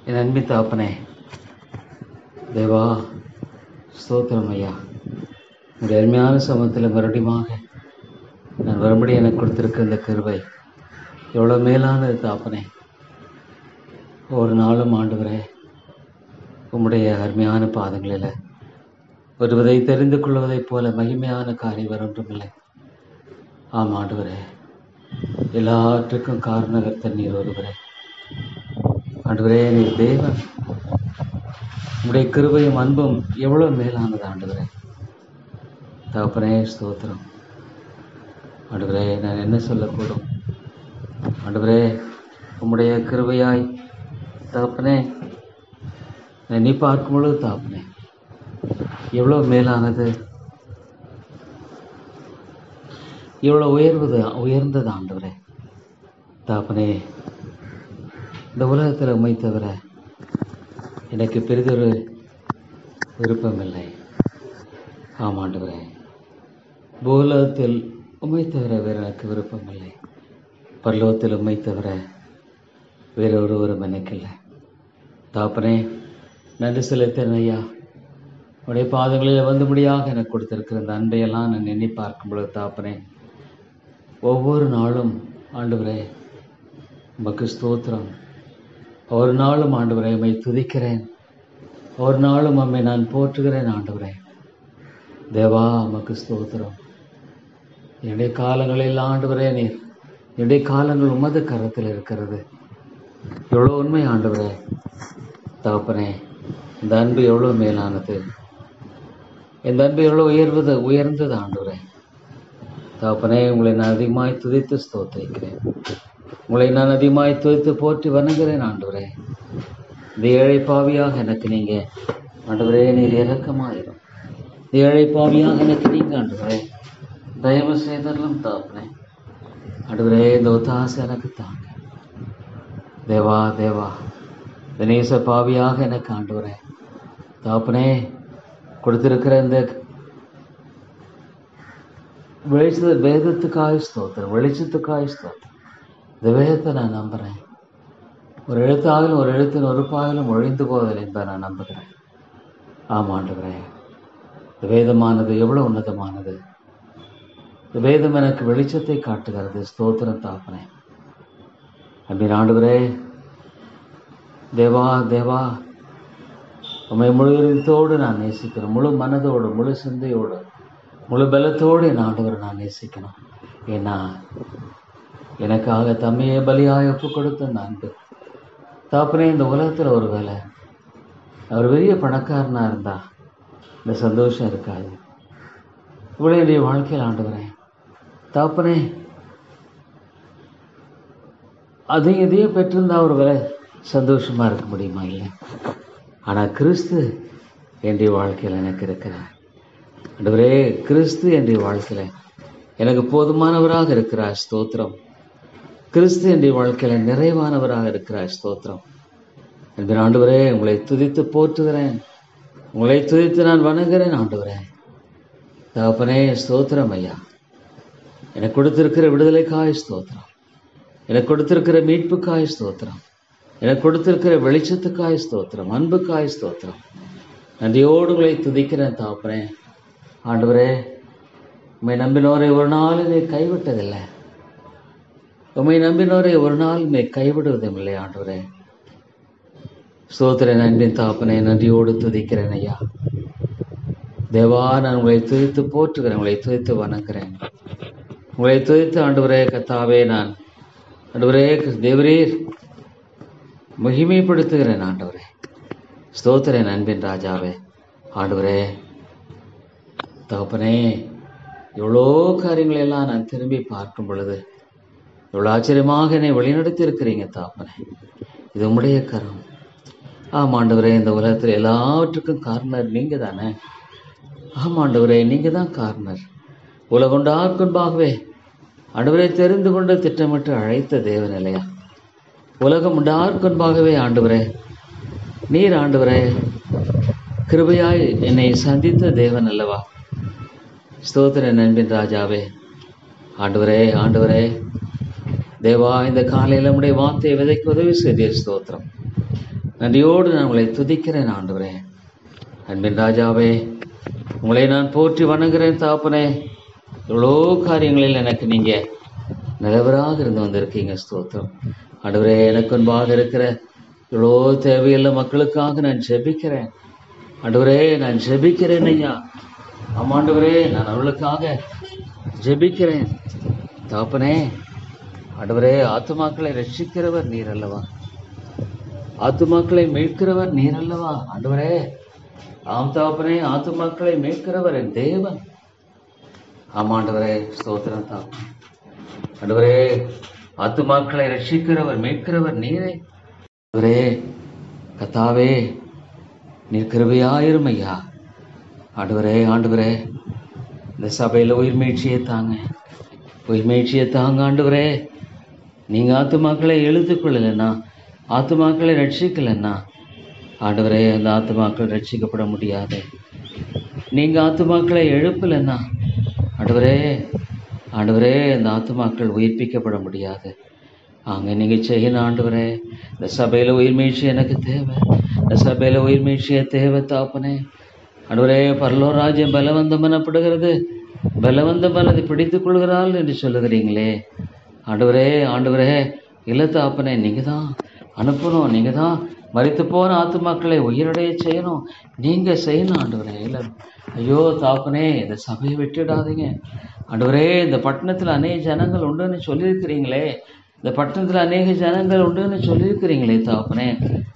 என் அன்பின் தகப்பனே, தேவா ஸ்தோத்திரம் ஐயா. உங்களுடைய அருமையான சமூகத்தில் மறுபடியுமாக நான் வரும்படி எனக்கு கொடுத்திருக்கிற இந்த கிருபை எவ்வளோ மேலானது தகப்பனே. ஒரு நாளும் ஆண்டவரே உம்முடைய அருமையான பாதங்களில் வருவதை தெரிந்து கொள்வதைப் போல மகிமையான காரியம் வேறொன்றுமில்லை. ஆம் ஆண்டவரே, எல்லாற்றுக்கும் காரணகர்த்தர் நீர் ஒருவரே. ஆண்டவரே, நீர் தேவன். உம்முடைய கிருபையும் அன்பும் எவ்வளோ மேலானது ஆண்டவரே. தகப்பனே ஸ்தோத்திரம். ஆண்டவரே, நான் என்ன சொல்லக்கூடும்? ஆண்டவரே, உம்முடைய கிருபையாய் தகப்பனே நான் நீ பார்க்கும் பொழுது தகப்பனே எவ்வளோ மேலானது, எவ்வளோ உயர்ந்தது ஆண்டவரே. தகப்பனே, இந்த உலகத்தில் உம்மை தவிர எனக்கு பெரிதொரு விருப்பமில்லை. ஆம் ஆண்டவரே, பூலோகத்தில் உம்மை தவிர வேறு எனக்கு விருப்பமில்லை. பரலோகத்தில் உம்மை தவிர வேறு ஒருவரும் எனக்கு இல்லை. தகப்பனே, நன்றி செலுத்தேன் ஐயா. உடைய பாதங்களில் வந்துபடியாக எனக்கு கொடுத்திருக்கிற இந்த அன்பையெல்லாம் நான் எண்ணி பார்க்கும் பொழுது தகப்பனே, ஒவ்வொரு நாளும் ஆண்டவரே உமக்கு ஸ்தோத்திரம். ஒரு நாளும் ஆண்டவரே உம்மை துதிக்கிறேன். ஒரு நாளும் அம்மை நான் போற்றுகிறேன் ஆண்டவரே. தேவா உமக்கு ஸ்தோத்திரம். என்னுடைய காலங்களில் ஆண்டவரே நீர், என்னுடைய காலங்கள் உமது கரத்தில் இருக்கிறது. எவ்வளோ உண்மை ஆண்டவரே. தகப்பனே, இந்த அன்பு எவ்வளோ மேலானது, இந்த அன்பு எவ்வளோ உயர்ந்தது ஆண்டவரே. தகப்பனே, உங்களை நான் அதிகமாய் துதித்து ஸ்தோத்திரிக்கிறேன். உங்களை நான் அதிகமாய் துதித்து போற்றி வணங்குகிறேன் ஆண்டவரே. இந்த ஏழை பாவியாக எனக்கு நீங்கள் ஆண்டவரே நீர் இரக்கமாயிரும். இந்த ஏழை பாவியாக எனக்கு நீங்கள் ஆண்டவரே தயவு செய்தரலும் தகப்பனே. ஆண்டவரே, இந்த ஒத்தாசை எனக்கு தாங்க. தேவா தேவா, இந்த நேச பாவியாக எனக்கு ஆண்டவரே தகப்பனே கொடுத்திருக்கிற இந்த வேதத்துக்காய் ஸ்தோத்திரம், வெளிச்சத்துக்காய் ஸ்தோத்திரம். இந்த வேதத்தை நான் நம்புகிறேன். ஒரு எழுத்தாகிலும் ஒரு எழுத்தின் ஒரு பாகிலும் ஒழிந்து போவதில்லை என்பதை நான் நம்புகிறேன். ஆமாம் ஆண்டவரே, இந்த வேதமானது எவ்வளோ உன்னதமானது. இந்த வேதம் எனக்கு வெளிச்சத்தை காட்டுகிறது. ஸ்தோத்திரம் தகப்பனே. அன்பின் ஆண்டவரே, தேவா தேவா, உம்மை முழு இதயத்தோடு நான் நேசிக்கிறேன். முழு மனதோடு, முழு சிந்தையோடு, முழு பலத்தோடு என் ஆண்டவரை நான் நேசிக்கணும். ஏன்னா எனக்காக தம்மையே பலியாய் ஒப்பு கொடுத்த அந்த அன்பு தகப்பனே. இந்த உலகத்தில் ஒரு வேலை அவர் பெரிய பணக்காரனாக இருந்தா இந்த சந்தோஷம் இருக்காது. இவ்வளோ என்னுடைய வாழ்க்கையில் ஆண்டவரே தகப்பனே அதையும் இதையும் பெற்றிருந்தா ஒரு வேலை சந்தோஷமாக இருக்க முடியுமா? இல்லை. ஆனால் கிறிஸ்து என்னுடைய வாழ்க்கையில் எனக்கு இருக்கிறார் ஆண்டவரே. கிறிஸ்து என்னுடைய வாழ்க்கையில் எனக்கு போதுமானவராக இருக்கிறார். ஸ்தோத்திரம். கிறிஸ்து என்னுடைய வாழ்க்கையில் நிறைவானவராக இருக்கிறார். ஸ்தோத்திரம். என்கிற ஆண்டவரே, உங்களை துதித்து போற்றுகிறேன். உங்களை துதித்து நான் வணங்குகிறேன் ஆண்டவரே. தகப்பனே ஸ்தோத்திரம் ஐயா. எனக்கு கொடுத்திருக்கிற விடுதலைக்காய் ஸ்தோத்திரம். எனக்கு கொடுத்திருக்கிற மீட்புக்காய் ஸ்தோத்திரம். எனக்கு கொடுத்திருக்கிற வெளிச்சத்துக்காய் ஸ்தோத்திரம், அன்புக்காய் ஸ்தோத்திரம். நன்றியோடு உங்களை துதிக்கிறேன் தகப்பனே. ஆண்டவரே, உம்மை நம்பினோரை ஒரு நாள் நீ கைவிட்டதில்லை. உம்மை நம்பினோரை ஒரு நாள் நீ கைவிடுவதும் இல்லை ஆண்டவரே. ஸ்தோத்திர நன்றின் தகப்பனே, நன்றியோடு துதிக்கிறேன் ஐயா. தேவா, நான் உங்களை துதித்து போற்றுகிறேன். உங்களை துதித்து வணங்குகிறேன். உங்களை துதித்து ஆண்டவரே கத்தாவே நான் ஆண்டவரே தேவரீர் மகிமைப்படுத்துகிறேன் ஆண்டவரே. ஸ்தோத்திரன் அன்பின் ராஜாவே. ஆண்டவரே தகப்பனே, எவ்வளோ காரியங்களெல்லாம் நான் திரும்பி பார்க்கும் பொழுது எவ்வளோ ஆச்சரியமாக என்னை வழிநடத்தி இருக்கிறீங்க தகப்பனே. இது உம்முடைய கரம். ஆமாம் ஆண்டவரே, இந்த உலகத்தில் எல்லாவற்றுக்கும் காரணர் நீங்கள் தானே. ஆமாம் ஆண்டவரே, நீங்கள் தான் காரணர். உலகொண்டார்க்குன்பாகவே ஆண்டவரை தெரிந்து கொண்டு திட்டமிட்டு அழைத்த தேவன் இல்லையா? உலகம் உண்டார்க்குன்பாகவே ஆண்டவரே நீர் ஆண்டவரே கிருபையாய் என்னை சந்தித்த தேவன் அல்லவா? ஸ்தோத்திர நண்பின் ராஜாவே. ஆண்டவரே ஆண்டவரே தேவா, இந்த காலையில் நம்முடைய வார்த்தையை விதைக்கு உதவி செய்தீர். ஸ்தோத்திரம். நன்றியோடு நான் உங்களை துதிக்கிறேன் ஆண்டவரே. அன்பின் ராஜாவே, உங்களை நான் போற்றி வணங்குகிறேன் தாப்பனே. எவ்வளோ காரியங்களில் எனக்கு நீங்க நிலவராக இருந்து வந்திருக்கீங்க. ஸ்தோத்திரம் ஆண்டவரே. எனக்கு முன்பாக இருக்கிற எவ்வளோ தேவையுள்ள மக்களுக்காக நான் ஜெபிக்கிறேன் ஆண்டவரே. நான் ஜெபிக்கிறேன் ஐயா. ஆமாண்டவரே, நான் அவளுக்காக ஜெபிக்கிறேன் தாப்பனே. ஆண்டவரே, ஆத்துமாக்களை ரட்சிக்கிறவர் நீர் அல்லவா? ஆத்துமாக்களை மீட்கிறவர் நீர் அல்லவா ஆண்டவரே? ஆம் தாப்பனே, ஆத்துமாக்களை மீட்கிறவர் என் தேவன். ஆமாண்டவரே, ஸ்தோத்திரம் தாப்பனே. ஆண்டவரே, ஆத்துமாக்களை ரட்சிக்கிறவர் மீட்கிறவர் நீரே. ஆண்டவரே கத்தாவே, நீர் கிருபையாயிரும் ஐயா. ஆண்டவரே, ஆண்டவரே, இந்த சபையில் உயிர் மீழ்ச்சியை தாங்க, உயிர் மீழ்ச்சியை தாங்க ஆண்டவரே. நீங்க ஆத்துமாக்களை எழுத்துக்கொள்ளலைன்னா, ஆத்துமாக்களை ரட்சிக்கலைன்னா ஆண்டவரே, அந்த ஆத்துமாக்கள் ரட்சிக்கப்பட முடியாது. நீங்க ஆத்துமாக்களை எழுப்பலைன்னா ஆண்டவரே, ஆண்டவரே, அந்த ஆத்துமாக்கள் உயிர்ப்பிக்கப்பட முடியாது. அங்கே நீங்கள் செய்யணும் ஆண்டவரே. இந்த சபையில் உயிர் மீழ்ச்சி எனக்கு தேவை. இந்த சபையில் உயிர் மீழ்ச்சியை தேவை தாப்பனே. ஆண்டவரே, பரலோக ராஜ்யம் பலவந்தம் எனப்படுகிறது, பலவந்தம் அதை பிடித்துக் கொள்கிறாள் என்று சொல்லுகிறீங்களே ஆண்டவரே. ஆண்டவரே, இல்லை தாப்பனே, நீங்கள் தான் அனுப்பணும். நீங்கள் தான் மரித்து போன ஆத்துமாக்களை உயிரடைய செய்யணும். நீங்கள் செய்யணும் ஆண்டவரே. இல்லை ஐயோ தாப்பனே, இந்த சபையை விட்டுடாதீங்க ஆண்டவரே. இந்த பட்டணத்தில் அநேக ஜனங்கள் உண்டுன்னு சொல்லியிருக்கிறீங்களே, இந்த பட்டணத்தில் அநேக ஜனங்கள் உண்டுன்னு சொல்லியிருக்கிறீங்களே தாப்பனே.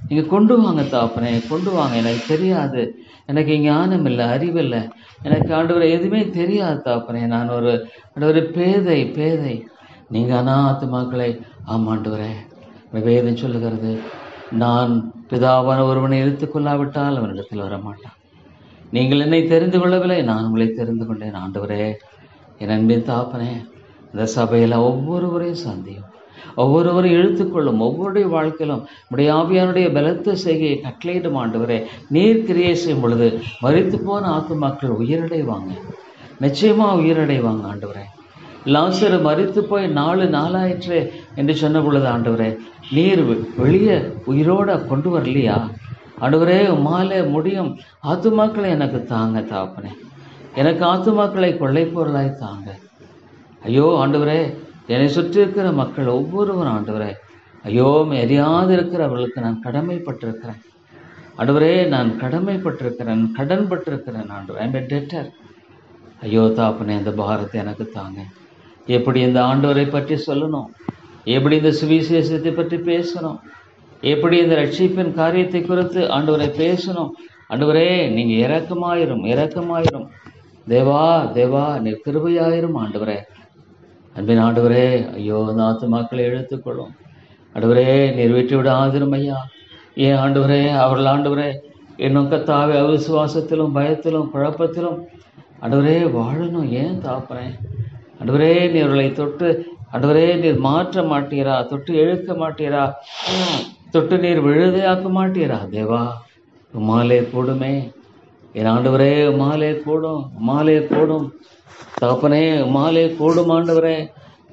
நீங்கள் கொண்டு வாங்க தாப்பனே, கொண்டு வாங்க. எனக்கு தெரியாது, எனக்கு ஞானம் இல்லை, அறிவில்லை, எனக்கு ஆண்டவரை எதுவுமே தெரியாது தாப்பனே. நான் ஒரு பேதை. நீங்கள் அநாத்துமாக்களை ஆமாண்டவரே. வேதம் சொல்லுகிறது, நான் பிதாவான ஒருவனை இழுத்துக்கொள்ளாவிட்டால் அவனிடத்தில் வரமாட்டான். நீங்கள் என்னை தெரிந்து கொள்ளவில்லை, நான் உங்களை தெரிந்து கொண்டேன் ஆண்டவரே. என் அன்பின் தாப்பனே, இந்த சபையில் ஒவ்வொருவரையும் சந்தியும், ஒவ்வொருவரையும் இழுத்துக்கொள்ளும். ஒவ்வொருடைய வாழ்க்கையிலும் உடைய ஆவியானுடைய பலத்த செய்கையை கட்டளையிடும் ஆண்டவரே. நீர் கிரியை செய்யும் பொழுது மரித்து போன ஆத்துமாக்கள் உயிரடைவாங்க, நிச்சயமாக உயிரடைவாங்க ஆண்டவரே. லாசரு மரித்து போய் 4 நாளாயிற்று என்று சொன்ன பொழுது ஆண்டவரே, நீர் வெளியே உயிரோட கொண்டு வரலையா ஆண்டவரே? உம்மாலே முடியும். ஆத்துமாக்களை எனக்கு தாங்க தாப்பனே. எனக்கு ஆத்துமாக்களை கொள்ளை பொருளாய் தாங்க. ஐயோ ஆண்டவரே, என்னை சுற்றி இருக்கிற மக்கள் ஒவ்வொருவரும் ஆண்டவரே, ஐயோ அறியாது இருக்கிறவர்களுக்கு நான் கடமைப்பட்டிருக்கிறேன் ஆண்டவரே. நான் கடமைப்பட்டிருக்கிறேன், கடன் பட்டிருக்கிறேன் ஆண்டவரே. I'm a deter. ஐயோ தாப்பனே, அந்த பாரத்தை எனக்கு தாங்க. எப்படி இந்த ஆண்டவரை பற்றி சொல்லணும், எப்படி இந்த சுவிசேஷத்தை பற்றி பேசணும், எப்படி இந்த ரட்சிப்பின் காரியத்தை குறித்து ஆண்டவரை பேசணும் ஆண்டவரே. நீங்கள் இரக்கமாயிரும் தேவா, தேவா, நீர் கிருபையாயிரும் ஆண்டவரே. அன்பின் ஆண்டவரே, ஐயோ அந்த ஆத்துமாக்களை இழுத்துக்கொள்ளும் ஆண்டவரே. நீர் விட்டு விடாதிரும் ஐயா. ஏன் ஆண்டவரே, அவர்கள் ஆண்டவரே இன்னும் கத்தாவே அவிசுவாசத்திலும் பயத்திலும் குழப்பத்திலும் ஆண்டவரே வாழணும். ஏன் தாப்பனே ஆண்டவரே, நீர்களை தொட்டு ஆண்டவரே நீர் மாற்ற மாட்டீரா, தொட்டு இழுக்க மாட்டீரா, தொட்டு நீர் விழுதையாக்க மாட்டீரா தேவா. உம்மாலே கூடுமே என் ஆண்டவரே, உம்மாலே கூடும் தாப்பனே, உம்மாலே கூடும் ஆண்டவரே.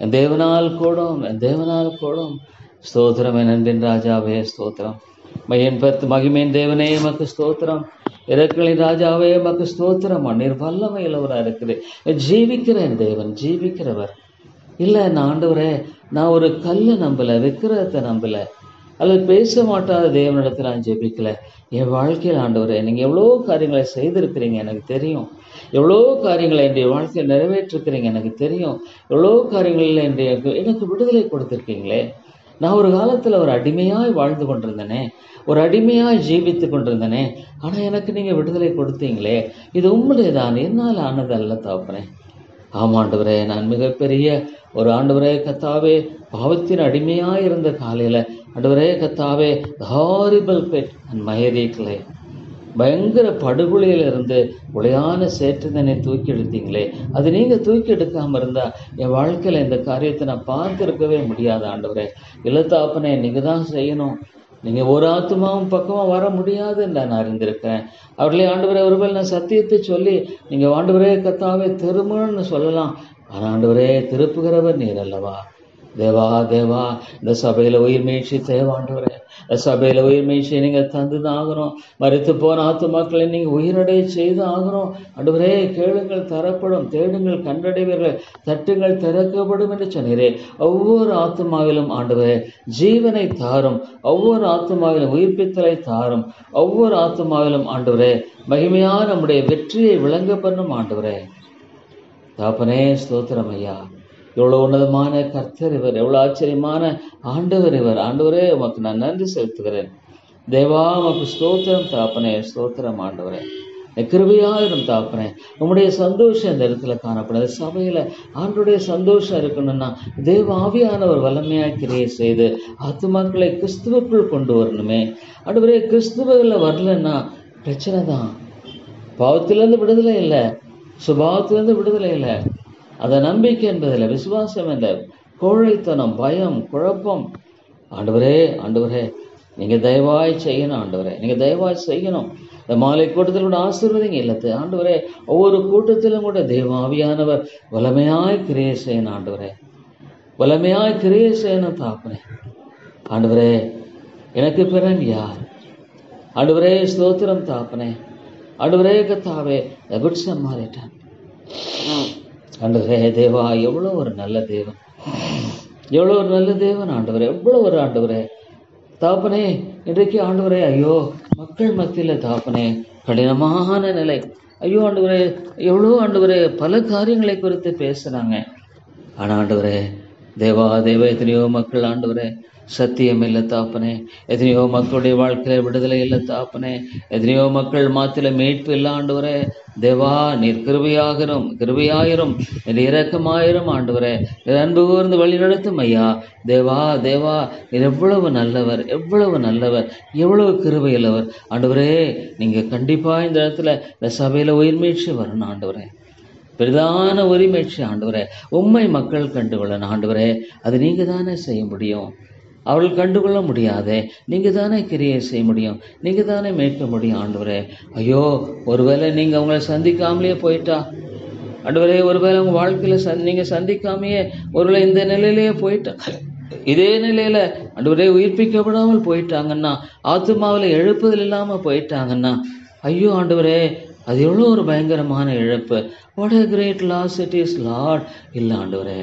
என் தேவனால் கூடும். ஸ்தோத்திரம் என் அன்பின் ராஜாவே, ஸ்தோத்திரம். மகிமையின் தேவனே எமக்கு ஸ்தோத்திரம். இறக்களின் ராஜாவே எமக்கு ஸ்தோத்திரம். நீர் வல்லமை உள்ளவராக இருக்குது. ஜீவிக்கிறேன் தேவன், ஜீவிக்கிறவர் இல்லை. நான் ஆண்டவரே, நான் ஒரு கல்லை நம்பலை, விக்கிரகத்தை நம்பலை, அல்லது பேச மாட்டாத தேவனிடத்தில் நான் ஜெபிக்கல. என் வாழ்க்கையில் ஆண்டவரே, நீங்கள் எவ்வளோ காரியங்களை செய்திருக்கிறீங்க எனக்கு தெரியும். எவ்வளோ காரியங்களை என்னுடைய வாழ்க்கையில் நிறைவேற்றிருக்கிறீங்க எனக்கு தெரியும். எவ்வளோ காரியங்களில் எனக்கு விடுதலை கொடுத்துருக்கீங்களே. நான் ஒரு காலத்தில் ஒரு அடிமையாய் வாழ்ந்து கொண்டிருந்தேனே, ஒரு அடிமையாய் ஜீவித்து கொண்டிருந்தேனே. ஆனால் எனக்கு நீங்கள் விடுதலை கொடுத்தீங்களே. இது உம்முடையதான், என்னால் ஆனது அல்ல தாப்பனே. ஆமாண்டவரே, நான் மிகப்பெரிய ஒரு ஆண்டவரே கத்தாவே பாவத்தின் அடிமையாக இருந்த காலையில் ஆண்டவரே கத்தாவே ஹாரிபிள் பெட் அண்ட் மயரீக்களை பயங்கர படுகொலையிலிருந்து உளையான சேற்றுதனை தூக்கி எடுத்தீங்களே. அது நீங்கள் தூக்கி எடுக்காமல் இருந்தால் என் வாழ்க்கையில் இந்த காரியத்தை நான் பார்த்துருக்கவே முடியாது ஆண்டவரே. இல்லத்தாப்பனே, நீங்கள் தான் செய்யணும். நீங்கள் ஒரு ஆத்துமாவும் பக்கமாக வர முடியாதுன்னு நான் அறிந்திருக்கிறேன். அவர்களே ஆண்டவரே, ஒருவேளை நான் சத்தியத்தை சொல்லி நீங்கள் ஆண்டவரே கத்தாவே திரும்பணும்னு சொல்லலாம். ஆனால் ஆண்டவரே, திருப்புகிறவர் நீர் அல்லவா. தேவா தேவா, இந்த சபையில உயிர் மீழ்ச்சி தேவாண்டவரே. இந்த சபையில உயிர் மீழ்ச்சியை நீங்க தந்துதான் ஆகணும். மரித்து போன ஆத்துமாக்களை நீங்க உயிரடைய செய்து ஆகணும். ஆண்டவரே, கேளுங்கள் தரப்படும், தேடுங்கள் கண்டடைவீர்கள், தட்டுங்கள் திறக்கப்படும் என்று சொன்னீரே. ஒவ்வொரு ஆத்துமாவிலும் ஆண்டவரே ஜீவனை தாரும், ஒவ்வொரு ஆத்துமாவிலும் உயிர்ப்பித்தலை தாரும், ஒவ்வொரு ஆத்துமாவிலும் ஆண்டவரே மகிமையான நம்முடைய வெற்றியை விளங்க பண்ணும் ஆண்டவரே. தாப்பனே ஸ்தோத்திரம் ஐயா. எவ்வளோ உன்னதமான கர்த்தர் இவர், எவ்வளோ ஆச்சரியமான ஆண்டவர் இவர். ஆண்டவரே, உமக்கு நான் நன்றி செலுத்துகிறேன். தேவா, உமக்கு ஸ்தோத்திரம் தாப்பனே, ஸ்தோத்திரம் ஆண்டவரே. கிருபையாயிரும் தாப்பனே. உம்முடைய சந்தோஷம் இந்த இடத்துல காணப்படுது. சபையில ஆண்டவருடைய சந்தோஷம் இருக்கணும்னா தேவ ஆவியானவர் வல்லமையாய் கிரியை செய்து ஆத்துமாக்களை கிறிஸ்துவுக்குள் கொண்டு வரணுமே. ஆண்டவரே, கிறிஸ்துவில் வரலன்னா பிரச்சனை தான். பாவத்திலிருந்து விடுதலை இல்லை, சுபாவத்திலிருந்து விடுதலை இல்லை. அதை நம்பிக்கை என்பதில்லை, விசுவாசம் என்ற கோழைத்தனம், பயம், குழப்பம். ஆண்டவரே ஆண்டவரே, நீங்கள் தயவாய் செய்யணும். ஆண்டவரே, நீங்கள் தயவாய் செய்யணும். இந்த மாலை கூட்டத்தில் கூட ஆசீர்வதிங்க இல்லத்து ஆண்டவரே. ஒவ்வொரு கூட்டத்திலும் கூட தெய்வ ஆவியானவர் வல்லமையாய் கிரியை செய்யணும். ஆண்டவரே, வல்லமையாய் கிரியை செய்யணும் தாப்பனே. ஆண்டவரே, எனக்கு பிறன் யார்? ஆண்டவரே ஸ்தோத்திரம் தாப்பனே. ஆண்டவரே கத்தாவே, குட் சமாரிட்டன். ஆண்டவரே தேவா, எவ்வளோ ஒரு நல்ல தேவன், எவ்வளோ ஒரு நல்ல தேவன் ஆண்டவரே, எவ்வளோ ஒரு ஆண்டவரே தாப்பனே. இன்றைக்கு ஆண்டவரே, ஐயோ மக்கள் மத்தியில் தாப்பனே கடினமான நிலை. ஐயோ ஆண்டவரே, எவ்வளோ ஆண்டவரே பல காரியங்களை குறித்து பேசுகிறாங்க. ஆனால் ஆண்டவரே தேவா தேவ, எத்தனையோ மக்கள் ஆண்டவரே சத்தியம் இல்லை தாப்பனே. எத்தனையோ மக்களுடைய வாழ்க்கையில விடுதலை இல்லை தாப்பனே. எத்தனையோ மக்கள் மாத்தில மீட்பு இல்லை ஆண்டவரே. தேவா, நீர் கிருபையாயிரும், கிருபையாயிரும், நீர் இரக்கமாயிரும் ஆண்டவரே. நீர் அன்பு கூர்ந்து வழி நடத்தும் ஐயா. தேவா தேவா, நீர் எவ்வளவு நல்லவர், எவ்வளவு நல்லவர், எவ்வளவு கிருபையுள்ளவர் ஆண்டவரே. நீங்கள் கண்டிப்பாக இந்த இடத்துல இந்த சபையில் உயிர் மீழ்ச்சி வரணும் ஆண்டவரே. பிரதான உரிமைச்சி ஆண்டவரே, உண்மை மக்கள் கண்டுகொள்ளணும் ஆண்டவரே. அது நீங்கள் தானே செய்ய முடியும், அவள் கண்டுகொள்ள முடியாதே. நீங்கள் தானே கிரியை செய்ய முடியும், நீங்கள் தானே மீட்க முடியும் ஆண்டவரே. ஐயோ, ஒருவேளை நீங்கள் அவங்கள சந்திக்காமலேயே போயிட்டா ஆண்டவரே, ஒருவேளை உங்கள் வாழ்க்கையில் நீங்கள் சந்திக்காமையே ஒருவேளை இந்த நிலையிலேயே போயிட்டா, இதே நிலையில் ஆண்டவரே உயிர்ப்பிக்கப்படாமல் போயிட்டாங்கன்னா, ஆத்துமாவில் எழுப்புதல் இல்லாமல் போயிட்டாங்கன்னா, ஐயோ ஆண்டவரே, அது எவ்வளோ ஒரு பயங்கரமான இழப்பு. What a great loss it is Lord. இல்லை ஆண்டவரே,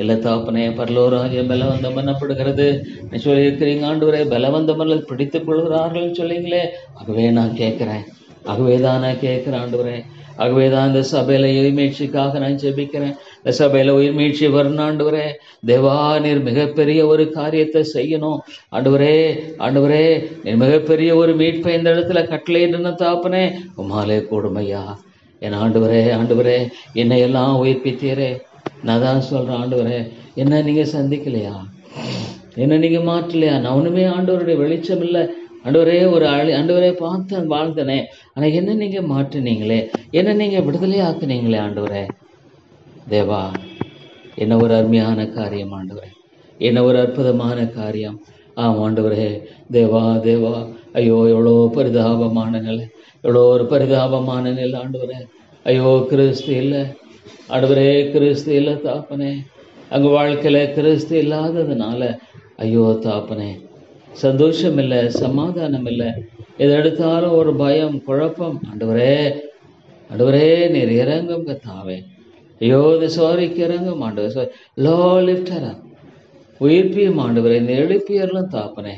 இல்லை தாப்பனே. பரலோராஜ்யம் பலவந்தம் பண்ணப்படுகிறது சொல்லியிருக்கிறீங்க ஆண்டவரே. பலவந்தமர்கள் பிடித்துக் கொள்கிறார்கள் சொல்லிங்களே. ஆகவே நான் கேட்குறேன், ஆகவே தான் நான் கேட்குறேன் ஆண்டவரே. ஆகவே தான் இந்த சபையில் உயிர் மீழ்ச்சிக்காக நான் ஜெபிக்கிறேன். இந்த சபையில் உயிர் மீழ்ச்சி வரணும் ஆண்டவரே. தேவா, நீர் மிகப்பெரிய ஒரு காரியத்தை செய்யணும் ஆண்டவரே. ஆண்டவரே, நீர் மிகப்பெரிய ஒரு மீட்பை இந்த இடத்துல கட்டளையிடணும் தாப்பனே. உம்மாலே கூடுமையா என் ஆண்டவரே. ஆண்டவரே, என்னையெல்லாம் உயிர்ப்பித்தீரே. நான் தான் சொல்கிறேன் ஆண்டவரே, என்ன நீங்கள் சந்திக்கலையா, என்ன நீங்கள் மாற்றலையா? நான் ஒன்றுமே ஆண்டவருடைய வெளிச்சம் இல்லை ஆண்டவரே. ஒரு ஆண்டவரே பார்த்தேன், வாழ்ந்தனே. ஆனால் என்ன நீங்கள் மாற்றினீங்களே, என்ன நீங்கள் விடுதலை ஆக்குனீங்களே ஆண்டவரே. தேவா, என்ன ஒரு அருமையான காரியம் ஆண்டவரே, என்ன ஒரு அற்புதமான காரியம். ஆண்டவரே. தேவா தேவா, ஐயோ எவ்வளோ பரிதாபமான நிலை, எவ்வளோ ஒரு பரிதாபமான நிலை ஆண்டவரே. ஐயோ, கிறிஸ்து இல்லை ஆண்டவரே, கிறிஸ்து இல்லை தாப்பனே. அங்கே வாழ்க்கையில் கிறிஸ்து இல்லாததுனால ஐயோ தாப்பனே, சந்தோஷம் இல்லை, சமாதானம் இல்லை, எதை எடுத்தாலும் ஒரு பயம், குழப்பம். ஆண்டவரே ஆண்டவரே, நீர் இறங்கும் கத்தாவே. ஐயோ, இந்த சோரிக்கு இறங்கும் ஆண்டவர். லோ லிஃப்டர் உயிர்ப்பியும் ஆண்டவரே, இந்த எழுப்பியர்லாம் தாப்பனே.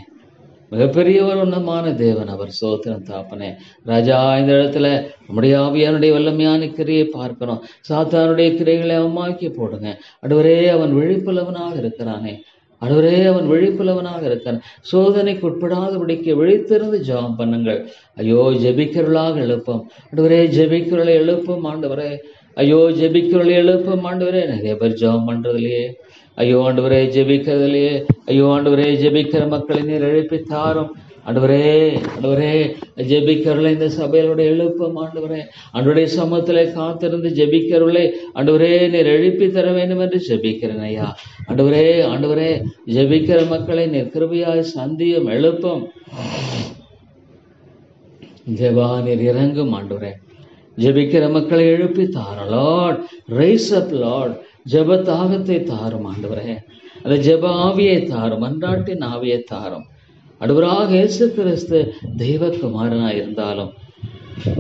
மிகப்பெரிய ஒரு உன்னதமான தேவன் அவர். சோத்திரம் தாப்பனே. ராஜா, இந்த இடத்துல நம்முடைய ஆவியானுடைய வல்லமையான கிரியை பார்க்கணும். சாத்தானுடைய கிரைகளை அவமாக்கி போடுங்க ஆண்டவரே. அவன் விழிப்புள்ளவனாக இருக்கிறானே ஆண்டவரே, அவன் விழிப்புள்ளவனாக இருக்கான். சோதனைக்கு உட்படாதபடிக்கு விழித்திருந்து ஜெபம் பண்ணுங்கள். ஐயோ, ஜெபிக்கிறவர்களாக எழுப்பும் ஆண்டவரே, ஜெபிக்கிறவர்களை எழுப்பும் ஆண்டவரே. ஐயோ, ஜெபிக்கிறவர்களை எழுப்பும் ஆண்டவரே. நிறைய பேர் ஜெபம் பண்ணுறதுலையே, ஐயோ ஆண்டவரே ஜெபிக்கிறதுலையே, ஐயோ ஆண்டவரே, ஜெபிக்கிற மக்களை நீர் எழுப்பி தாரும் ஆண்டவரே. ஆண்டவரே, ஜெபிக்கிறவர்களை இந்த சபையோட எழுப்பும் ஆண்டவரே. ஆண்டவருடைய சமூகத்தில் காத்திருந்து ஜெபிக்கிறவர்களை ஆண்டவரே நீர் எழுப்பி தர வேண்டும் என்று ஜெபிக்கிறேன் ஐயா. ஆண்டவரே ஆண்டவரே, ஜெபிக்கிற மக்களை நீர் கிருபையாய் சந்தியும் எழுப்பும். ஜெபா, நீர் இறங்கும் ஆண்டவரே. ஜெபிக்கிற மக்களை எழுப்பி தாரும் லார்ட். ரைஸ் அப் லார்ட். ஜெப தாகத்தை தாரும் ஆண்டவரே. அந்த ஜெப ஆவியை தாரும், மன்றாட்டின் ஆவியை தாரும். ஆண்டவராக இயேசு கிறிஸ்து தெய்வகுமாரனாய் இருந்தாலும்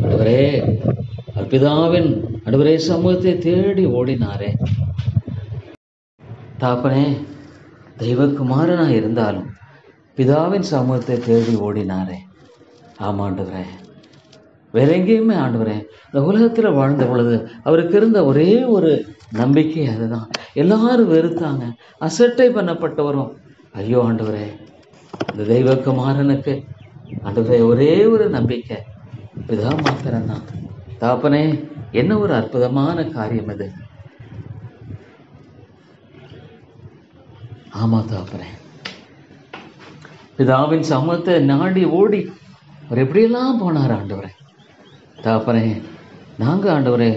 ஆண்டவரே பிதாவின் ஆண்டவரே சமூகத்தை தேடி ஓடினாரே தாப்பனே, தெய்வகுமாரனாய் இருந்தாலும் பிதாவின் சமூகத்தை தேடி ஓடினாரே. ஆமாண்டவரே, வேற எங்கேயுமே ஆண்டவரே இந்த உலகத்தில் வாழ்ந்த பொழுது அவருக்கு இருந்த ஒரே ஒரு நம்பிக்கை அதுதான். எல்லாரும் வெறுத்தாங்க, அசட்டை பண்ணப்பட்டவரும். ஐயோ ஆண்டவரே, இந்த தெய்வகுமாரனுக்கு ஆண்டவரே ஒரே ஒரு நம்பிக்கை பிதா மாத்திரம்தான். தாப்பனே, என்ன ஒரு அற்புதமான காரியம் அது. ஆமா தாப்பனே, பிதாவின் சமூகத்தை நாடி ஓடி அவர் எப்படியெல்லாம் போனார் ஆண்டவரே. தாப்பனே, நாங்க ஆண்டவரே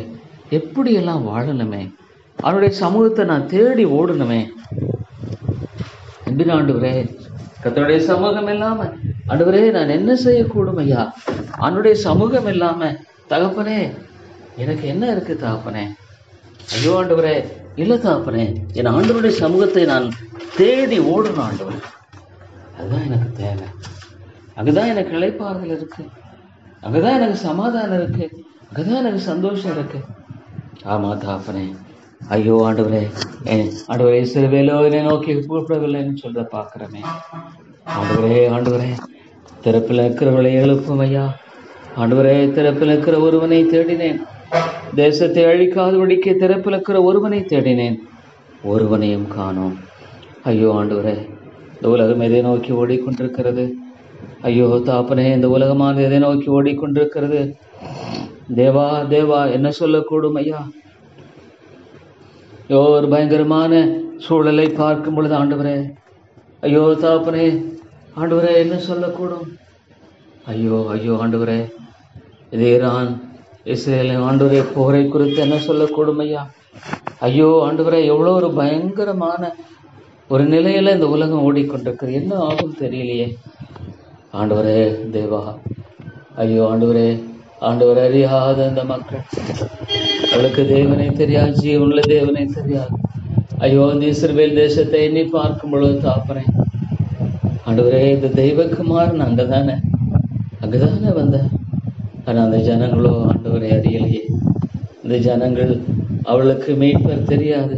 எப்படியெல்லாம் வாழணுமே, அவருடைய சமூகத்தை நான் தேடி ஓடணுமே. என்பது ஆண்டவரே, கர்த்தருடைய சமூகம் இல்லாம ஆண்டவரே நான் என்ன செய்யக்கூடும் ஐயா? அவனுடைய சமூகம் இல்லாம தகப்பனே எனக்கு என்ன இருக்கு தாப்பனே? ஐயோ ஆண்டவரே, இல்லை தாப்பனே, என் ஆண்டவருடைய சமூகத்தை நான் தேடி ஓடணும் ஆண்டவரே. அதுதான் எனக்கு தேவை. அங்கதான் எனக்கு இளைப்பாறுதல் இருக்கு, அங்கதான் எனக்கு சமாதானம் இருக்கு, அங்கதான் எனக்கு சந்தோஷம் இருக்கு. ஆமா தாப்பனே. ஐயோ ஆண்டவரே, ஆண்டவரே சிறுவேலோ என்னை நோக்கி கூப்பிடவில்லைன்னு சொல்ற பாக்குறமே. ஆண்டவரே ஆண்டவரே, திறப்பில் இருக்கிறவர்களை எழுப்பும் ஐயா. ஆண்டவரே, திறப்பில் இருக்கிற ஒருவனை தேடினேன், தேசத்தை அழிக்காதபடிக்கு திறப்பில் இருக்கிற ஒருவனை தேடினேன், ஒருவனையும் காணோம். ஐயோ ஆண்டவரே, இந்த உலகம் எதை நோக்கி ஓடிக்கொண்டிருக்கிறது? ஐயோ தாப்பனே, இந்த உலகமானது எதை நோக்கி ஓடிக்கொண்டிருக்கிறது? தேவா தேவா, என்ன சொல்லக்கூடும் ஐயா? ஒரு பயங்கரமான சூழலை பார்க்கும் பொழுது ஆண்டவரே, ஐயோ தாப்பனே ஆண்டவரே, என்ன சொல்லக்கூடும்? ஐயோ ஐயோ ஆண்டவரே, இது ஈரான் இஸ்ரேல் ஆண்டவரே போரை குறித்து என்ன சொல்லக்கூடும் ஐயா? ஐயோ ஆண்டவரே, எவ்வளோ ஒரு பயங்கரமான ஒரு நிலையில இந்த உலகம் ஓடிக்கொண்டிருக்கிறது. என்ன ஆகும் தெரியலையே ஆண்டவரே. தேவா ஐயோ ஆண்டவரே, ஆண்டவர் அறியாத அந்த மக்கள், அவளுக்கு தேவனை தெரியாது, ஜீவனுள்ள தேவனை தெரியாது. ஐயோ, இந்த இஸ்ரவேல் தேசத்தை எண்ணி பார்க்கும் பொழுது தாப்பனே ஆண்டவரே, இந்த தெய்வகுமாரன் அங்கதானே வந்த. ஆனா அந்த ஜனங்களோ ஆண்டவரை அறியலையே. இந்த ஜனங்கள் அவளுக்கு மீட்பர் தெரியாது,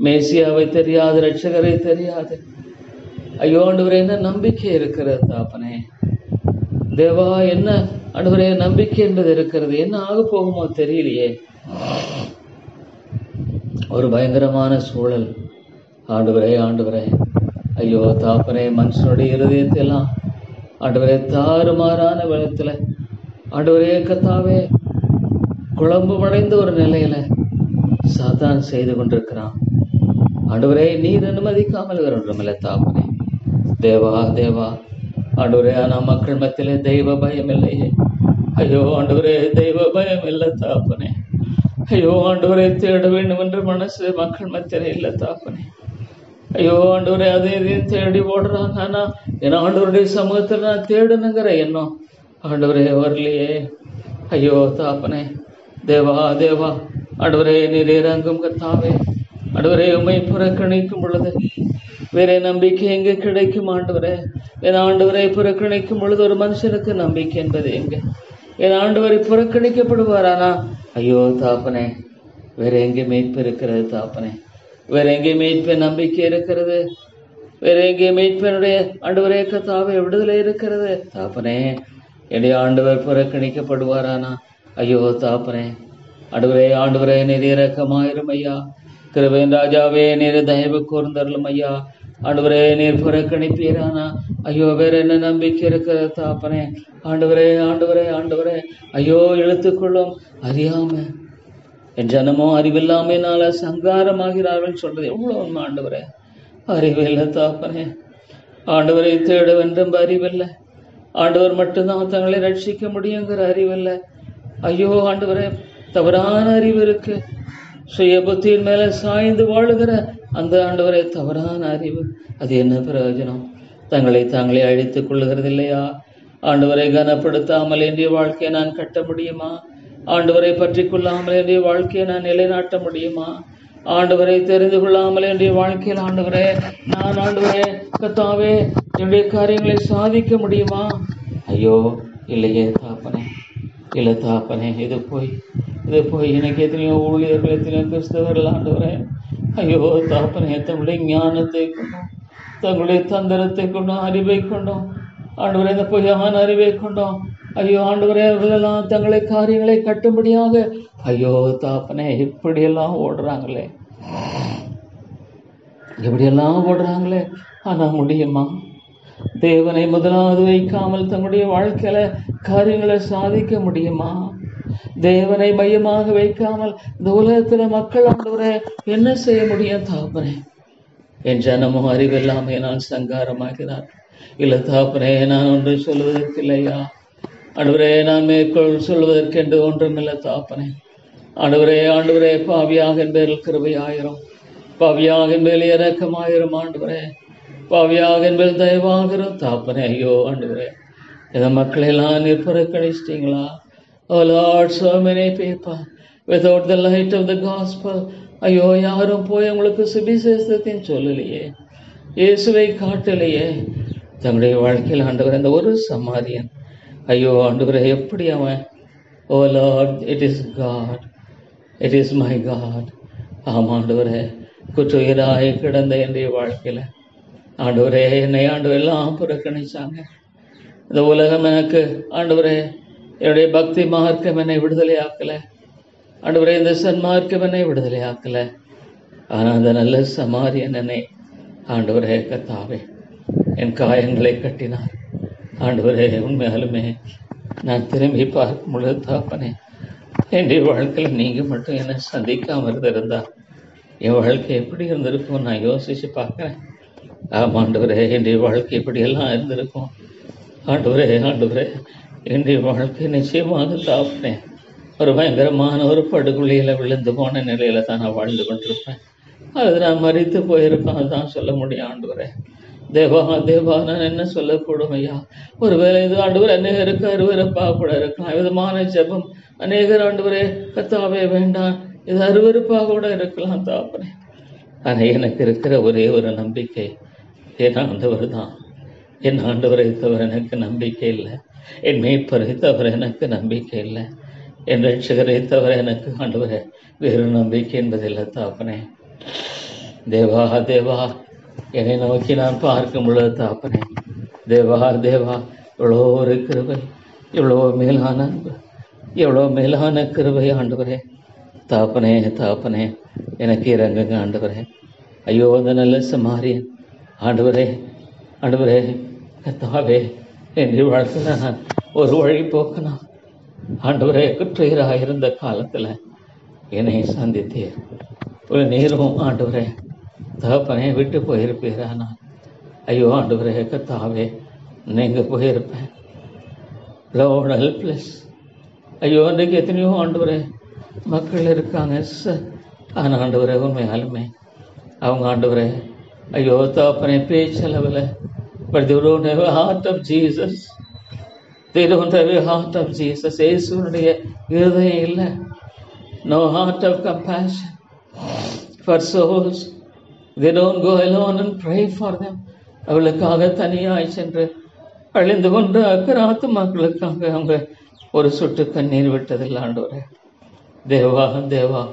மேசியாவை தெரியாது, ரட்சகரை தெரியாது. ஐயோ ஆண்டவரே, என்ன நம்பிக்கை இருக்கிறது தாப்பனே? தேவா, என்ன ஆண்டவரே நம்பிக்கை என்பது இருக்கிறது? என்ன ஆக போகுமோ தெரியலையே. ஒரு பயங்கரமான சூழல் ஆண்டவரே. ஆண்டவரே ஐயோ தாப்பனே, மனுஷனுடைய இருதயத்தை எல்லாம் ஆண்டவரே தாறுமாறான விதத்துல ஆண்டவரே கத்தாவே குழம்பு அடைந்த ஒரு நிலையில சாத்தான் செய்து கொண்டிருக்கிறான். ஆண்டவரே, நீர் அனுமதிக்காமல் வேற ஒன்றுமில்லை தாப்பனே. தேவா தேவா ஆண்டவரே, ஆனா மக்கள் மத்தியிலே தெய்வ பயம் இல்லையே. ஐயோ ஆண்டவரே, தெய்வ பயம் இல்லை தாப்பனே. ஐயோ ஆண்டவரை தேட வேண்டும் என்று மனசு மக்கள் மத்தியிலே இல்லை தாப்பனே. ஐயோ ஆண்டவரே, அதையும் தேடி ஓடுறாங்க. ஆனா என் ஆண்டவருடைய சமூகத்தில் நான் தேடணுங்கிற எண்ணம் ஆண்டவரே வரலையே. ஐயோ தாப்பனே. தேவா தேவா ஆண்டவரே, நீர் இறங்கும் கத்தாவே. ஆண்டவரே, உம்மை புறக்கணிக்கும் பொழுது வேற நம்பிக்கை எங்கே கிடைக்கும் ஆண்டவரே? என் ஆண்டவரை புறக்கணிக்கும் பொழுது ஒரு மனுஷனுக்கு நம்பிக்கை என்பது எங்கே? என் ஆண்டவரை புறக்கணிக்கப்படுவாரானா? ஐயோ தாப்பனே, வேற எங்கே மீட்பு இருக்கிறது தாப்பனே? வேற எங்கே மீட்பு நம்பிக்கை இருக்கிறது? வேற எங்கே மீட்பனுடைய ஆண்டவரே கத்தாவே விடுதலை இருக்கிறது தாப்பனே? என்னுடைய ஆண்டவர் புறக்கணிக்கப்படுவாரானா? ஐயோ தாப்பனே. ஆண்டவரே ஆண்டவரே, நீர் இரக்கமாயிரும் ஐயா. கிருபையின் ராஜாவே, நீர் தயவு கூர்ந்தருளும் ஐயா. ஆண்டவரே, நீர் புறக்கணிப்பீரானா? ஐயோ, வேற என்ன நம்பிக்கை இருக்கிற தாப்பனே? ஆண்டவரே ஆண்டவரே ஆண்டவரே, ஐயோ இழுத்துக்கொள்ளும் அறியாம என் ஜனமோ அறிவில்லாமையினால சங்காரமாகிறார்கள் சொல்றது எவ்வளவு உண்மை ஆண்டவரே. அறிவில்லை தாப்பனே. ஆண்டவரை தேட வேண்டும் அறிவில்லை. ஆண்டவர் மட்டும்தான் தங்களை ரட்சிக்க முடியுங்கிற அறிவில்லை. ஐயோ ஆண்டவரே, தவறான அறிவு இருக்கு. சுய புத்தியின் மேல சாய்ந்து வாழுகிற அந்த ஆண்டவரை தவறான அறிவு, அது என்ன பிரயோஜனம்? தங்களை தாங்களே அழித்துக் கொள்ளுகிறது இல்லையா? ஆண்டவரை கனப்படுத்தாமல் என்னுடைய வாழ்க்கையை நான் கட்ட முடியுமா? ஆண்டவரை பற்றி கொள்ளாமல் என்னுடைய வாழ்க்கையை நான் நிலைநாட்ட முடியுமா? ஆண்டவரை தெரிந்து கொள்ளாமல் என்னுடைய வாழ்க்கையில் ஆண்டவரே நான் ஆண்டவரே கர்த்தாவே என்னுடைய காரியங்களை சாதிக்க முடியுமா? ஐயோ இல்லையே தாப்பனே, இல்லை தாப்பனே. இது போய் எனக்கு எத்தனையோ ஊழியர்கள், எத்தனையோ கிறிஸ்தவர்கள் ஆண்டவரே ஐயோ தாப்பனே தங்களுடைய ஞானத்தை கொண்டோம், தங்களுடைய தந்திரத்தை கொண்டோம், அறிவை கொண்டோம் ஆண்டவரே, இந்த பொய்யான அறிவை கொண்டோம் ஐயோ ஆண்டவரே அவர்களெல்லாம் தங்களை காரியங்களை கட்டும்படியாக ஐயோ தாப்பனே இப்படியெல்லாம் ஓடுறாங்களே, இப்படியெல்லாம் ஓடுறாங்களே. ஆனா முடியுமா? தேவனை முதலாவது வைக்காமல் தங்களுடைய வாழ்க்கையில காரியங்களை சாதிக்க முடியுமா? தேவனை மையமாக வைக்காமல் இந்த உலகத்துல மக்கள் ஆண்டவரே என்ன செய்ய முடியும் தாப்பனே? என் ஜனமும் அறிவில்லாமே நான் சங்காரமாகிறார். இல்லை தாப்பனே, நான் ஒன்று சொல்வதற்கு இல்லையா ஆண்டவரே, நான் மேற்கொள் சொல்வதற்கென்று ஒன்றுமில்லை தாப்பனே. ஆண்டவரே பாவியாக என் பேரில் கிருபையாயிரும், பாவியாக என் பேரில் இரக்கமாயிரும் ஆண்டவரே, பாவியாக என் பேரில் தயவாகிறோம் தாப்பனே. ஐயோ ஆண்டவரே, இந்த மக்களை எல்லாம் நீர் புறக்கணிச்சிட்டீங்களா? Oh Lord, so many people without the light of the gospel. ஐயோ யாரும் போய் உங்களுக்கு சுவிசேஷத்தையும் சொல்லலையே, இயேசுவை காட்டலையே. தங்களுடைய வாழ்க்கையில் ஆண்டவரே இந்த ஒரு சமாரியன் ஐயோ ஆண்டவரே எப்படி அவன் oh lord it is God, it is my God. ஆமாண்டவரே குற்றுயிராய் கிடந்த என்னுடைய வாழ்க்கையில ஆண்டவரே என்னை ஆண்டவரெல்லாம் புறக்கணிச்சாங்க. இந்த உலகம் எனக்கு ஆண்டவரே என்னுடைய பக்தி மார்க்கம் என்னை விடுதலை ஆக்கலை ஆண்டவரே, இந்த சன்மார்க்கம் என்னை விடுதலை ஆக்கலை. ஆனால் அந்த நல்ல சமாரியன் என்னை ஆண்டவரே கர்த்தாவே என் காயங்களை கட்டினார் ஆண்டவரே. உண்மையாலுமே நான் திரும்பி பார்க்கும் பொழுது தாப்பனே என்னுடைய வாழ்க்கையில் நீங்கள் மட்டும் என்னை சந்திக்காமல் இருந்திருந்தா என் வாழ்க்கை எப்படி இருந்திருக்கும் நான் யோசித்து பார்க்குறேன். ஆமாண்டவரே என்னுடைய வாழ்க்கை இப்படியெல்லாம் இருந்திருக்கும் ஆண்டவரே. என்னுடைய வாழ்க்கை நிச்சயமாக தாப்பனே ஒரு பயங்கரமான ஒரு படுகொலியில் விழுந்து போன நிலையில தான் நான் வாழ்ந்து கொண்டிருப்பேன். அது நான் மறித்து போயிருப்பேன், அதுதான் சொல்ல முடியும் ஆண்டவரே. தேவா நான் என்ன சொல்லக்கூடும் ஐயா? ஒருவேளை இது ஆண்டவர் அநேகருக்கு அருவருப்பாக கூட இருக்கலாம். விதமான ஜெபம் அநேகர் ஆண்டவரே கர்த்தாவே வேண்டாம், இது அருவருப்பாக கூட இருக்கலாம் தாப்பனே. ஆனால் எனக்கு இருக்கிற ஒரே ஒரு நம்பிக்கை என் ஆண்டவர் தான். என் ஆண்டவரை தவிர எனக்கு நம்பிக்கை இல்லை, என் மீட்பரை தவிர எனக்கு நம்பிக்கை இல்லை, என் ரட்சகரை தவிர எனக்கு ஆண்டவரே வேறு நம்பிக்கை என்பதில்லை தாப்பனே. தேவா என்னை நோக்கி நான் பார்க்கும் பொழுது தாப்பனே தேவா இவ்வளோ ஒரு கிருபை, இவ்வளோ மேலான அன்பு, எவ்வளோ மேலான கிருபை ஆண்டவரே. தாப்பனே எனக்கு இறங்குங்க ஆண்டவரே. ஐயோ அந்த நல்ல சமாரியன் ஆண்டவரே கர்த்தாவே என்னுடைய வாழ்க்கையில் நான் ஒரு வழி போக்கணும் ஆண்டவரே. குற்றையராக இருந்த காலத்தில் என்னை சந்தித்தீர். ஒரு நேரம் ஆண்டவரே தகப்பனே விட்டு போயிருப்பீரா? நான் ஐயோ ஆண்டவரே கர்த்தாவே நீங்கள் போயிருப்பேன். Load helpless. ஐயோ அன்றைக்கு எத்தனையோ ஆண்டவரே மக்கள் இருக்காங்க ஆனால் ஆண்டவரே உண்மையாலுமே அவங்க ஆண்டவரே ஐயோ தகப்பனே பேச்சளவில் but they don't have a heart of Jesus. They don't have a heart of Jesus. இயேசுவுடைய இருதயம் இல்லை. No heart of compassion for souls. They don't go alone and pray for them. அவளுக்காக தனியாய் சென்று அழிந்து கொண்டு அக்கராத்து மக்களுக்காக அவங்க ஒரு சொட்டு கண்ணீர் விட்டதில்லை ஆண்டவரே. தேவா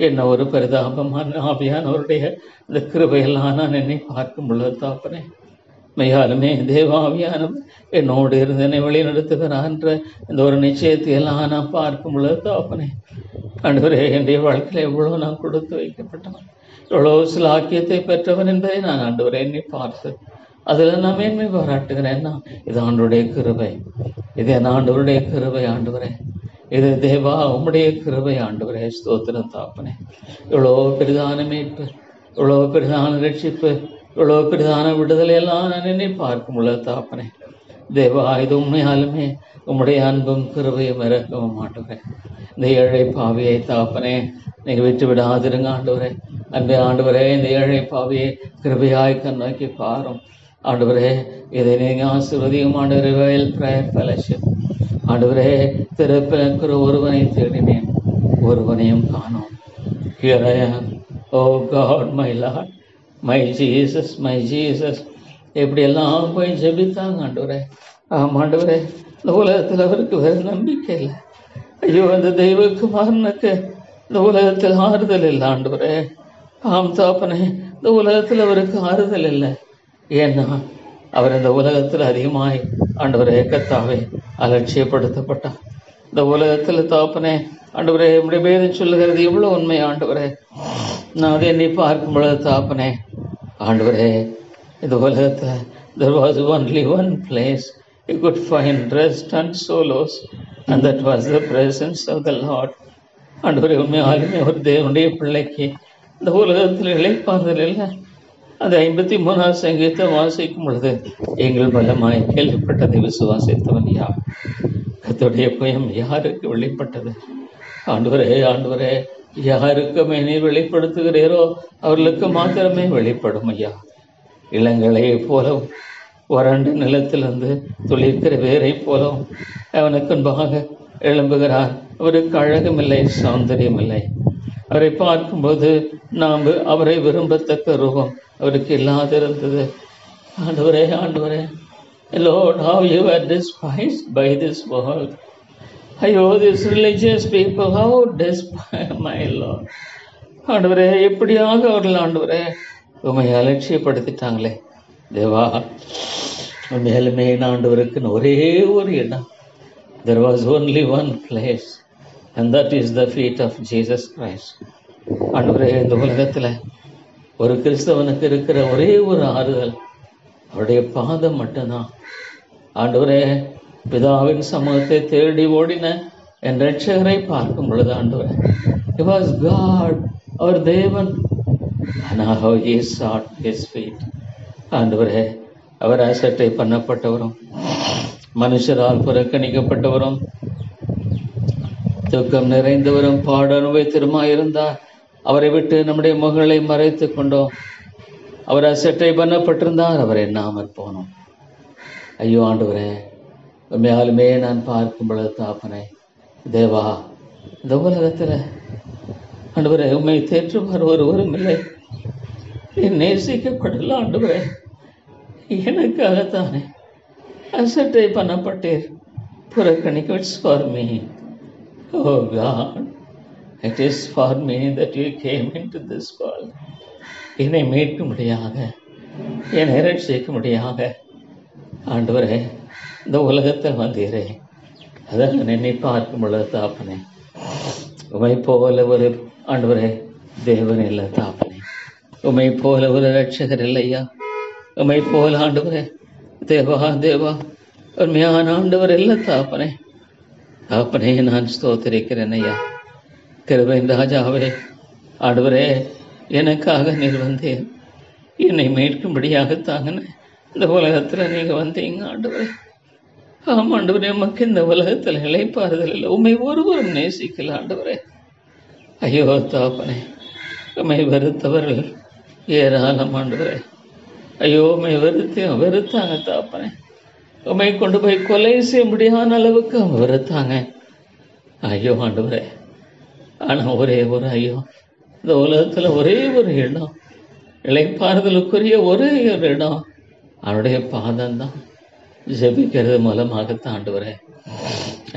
என்ன ஒரு பரிதாபமான ஆவியானவருடைய இந்த கிருபையெல்லாம் நான் என்னை பார்க்கும் பொழுது தாப்பனே மெய்யாலுமே தேவாவியானவர் என்னோடு இருந்து என்னை வழி நடத்துகிறான்ற இந்த ஒரு நிச்சயத்தை எல்லாம் நான் பார்க்கும் பொழுது தாப்பனே ஆண்டவரே என்னுடைய வாழ்க்கையில் எவ்வளோ நான் கொடுத்து வைக்கப்பட்டவன், எவ்வளோ சிலாக்கியத்தை பெற்றவன் என்பதை நான் ஆண்டவரே என்னை பார்த்து அதில் நான் மேன்மை பாராட்டுகிறேன்னா இது ஆண்டவருடைய கிருபை, இது என் ஆண்டவருடைய கிருபை ஆண்டவரே. இது தேவா உம்முடைய கிருபை ஆண்டவரே. ஸ்தோத்திரம் தாப்பனே. இவ்வளோ பெரிதான மீட்பு, இவ்வளோ பெரிதான ரட்சிப்பு, இவ்வளோ பெரிதான விடுதலை எல்லாம் நான் என்னை பார்க்கும் உள்ள தாப்பனே தேவா. இது உண்மையாலுமே உம்முடைய அன்பும் கிருபையும் இறக்கவும் ஆண்டவரே. இந்த ஏழை பாவியை தாப்பனே நீங்கள் விட்டு விடாதிருங்க ஆண்டவரே. அன்பே ஆண்டவரே இந்த ஏழை பாவியை கிருபையாய் கண்ணோக்கி பாரும் ஆண்டவரே. இதை நீங்கள் ஆசீர்வதியும் ஆண்டவரே. வயல் பிரேயர் ஃபெலோஷிப் ஆண்டவரே திறப்பில் இருக்கிற ஒருவனை தேடினேன், ஒருவனையும் காணோம். Here I am, oh God, my Lord, my Jesus, my Jesus, எப்படியெல்லாம் போய் ஜெபித்தாங்க ஆண்டவரே. ஆமாண்டவரே, இந்த உலகத்தில் அவருக்கு வேறு நம்பிக்கை இல்லை. ஐயோ, அந்த தெய்வகுமாரனுக்கு இந்த உலகத்தில் ஆறுதல் இல்லை ஆண்டவரே. ஆம் தாப்பனே, இந்த உலகத்தில் அவருக்கு ஆறுதல் இல்லை. ஏன்னா அவர் இந்த உலகத்தில் அதிகமாய் ஆண்டவரே கர்த்தாவே அலட்சியப்படுத்தப்பட்டார். இந்த உலகத்தில் தாப்பனே ஆண்டவரே, என்னுடைய வேதம் சொல்லுகிறது எவ்வளோ உண்மை ஆண்டவரே. நான் அதை எண்ணி பார்க்கும் பொழுது தாப்பனே ஆண்டவரே, இந்த உலகத்தில் there was only one place you could find rest and solace, and that was the presence of the Lord. ஆண்டவரே, உண்மையாலுமே ஒரு தேவனுடைய பிள்ளைக்கு இந்த உலகத்தில் இளைப்பாறுதல் இல்லை. அது 53ஆம் சங்கீதத்தை வாசிக்கும் பொழுது எங்கள் பலமாய் கேள்விப்பட்டதை விசுவாசித்தவன் யார்? கர்த்தருடைய புயம் யாருக்கு வெளிப்பட்டது? ஆண்டவரே, ஆண்டவரே, யாருக்குமே நீர் வெளிப்படுத்துகிறீரோ அவர்களுக்கு மாத்திரமே வெளிப்படும் ஐயா. இளங்களையை போலவும் வறண்ட நிலத்திலிருந்து துளிர்க்கிற வேரை போலவும் அவனுக்கு முன்பாக எழும்புகிறார். அவருக்கு அழகுமில்லை, சௌந்தரியமில்லை. அவரை பார்க்கும்போது நாம் அவரை விரும்பத்தக்க ரூபம் அவருக்கு இல்லாதிருந்தது. ஆண்டவரே, ஆண்டவரே, Lord, how you are despised by this world. ஐயோ, this religious people, how despised, my Lord. ஆண்டவரே, எப்படியாக அவர்கள் ஆண்டவரே உண்மை அலட்சியப்படுத்திட்டாங்களே தேவா. உண்மையாலுமே ஆண்டவருக்கு ஒரே ஒரு இடம். There was only one place, and that is the feet of Jesus Christ. ஆண்டவரே, இந்த உலகத்தில் ஒரு கிறிஸ்தவனுக்கு இருக்கிற ஒரே ஒரு ஆறுதல் அவருடைய பாதம் மட்டும்தான். ஆண்டவரே, பிதாவின் சமூகத்தை தேடி ஓடின என் ரட்சகரை பார்க்கும் பொழுது ஆண்டவரே, he was God, அவர் தேவன். ஆனால் how he sought his feet. ஆண்டவரே, அவர் அசட்டை பண்ணப்பட்டவரும் மனுஷரால் புறக்கணிக்கப்பட்டவரும் துக்கம் நிறைந்தவரும் பாட அனுபவித்திருமாயிருந்தார். அவரை விட்டு நம்முடைய முகங்களை மறைத்து கொண்டோம். அவர் அசட்டை பண்ணப்பட்டிருந்தார், அவர் எண்ணாமற் போனோம். ஐயோ ஆண்டவரே, உண்மையாலுமே நான் பார்க்கும் பொழுது தாப்பனே தேவா, இந்த உலகத்தில் ஆண்டவரே உண்மை தேற்றுவார் ஒருவரும் இல்லை. என் நேசிக்கப்படல ஆண்டவரே, எனக்காகத்தானே அசட்டை பண்ணப்பட்டீர், புறக்கணிக்க. It's for me. Oh God, it is for me that you came in to this world. என்னை மீட்கும்படியாக, என்னை ரட்சிக்கும்படியாக ஆண்டவரே இந்த உலகத்தில் வந்தீரே. அதான் என்னை பார்க்கும் பொழுது தாப்பனே, உமை போல ஒரு ஆண்டவரே தேவன் இல்லை தாப்பனே. உமை போல ஒரு ரட்சகர் இல்லையா. உமை போல ஆண்டவரே தேவா, தேவா, உண்மையான ஆண்டவர் இல்லை தாப்பனே. தாப்பனே, நான் ஸ்தோத்திரிக்கிறேன் ஐயா. கிருபையின் ராஜாவே, ஆண்டவரே, எனக்காக நீர் வந்தேன், என்னை மீட்கும்படியாகத்தாங்கன்னு இந்த உலகத்தில் நீங்கள் வந்தீங்க ஆண்டவரே. ஆமாம் ஆண்டவரே, நமக்கு இந்த உலகத்தில் இளைப்பாறுதல் இல்லை. உண்மை ஒருவரும் நேசிக்கல ஆண்டவரே. ஐயோ தாப்பனே, உண்மை வெறுத்தவர்கள் ஏராளம் ஆண்டவரே. ஐயோ, உண்மை வெறுத்தாங்க தாப்பனே. உண்மை கொண்டு போய் கொலை செய்ய முடியாத அளவுக்கு அவங்க வெறுத்தாங்க. ஐயோ ஆண்டவரே, ஆனால் ஒரே ஒரு ஐயோ, இந்த உலகத்தில் ஒரே ஒரு இடம், இளைப்பாறுதலுக்குரிய ஒரே ஒரு இடம் அவனுடைய பாதம்தான். ஜெபிக்கிறது மூலமாகத்தான் ஆண்டவரே.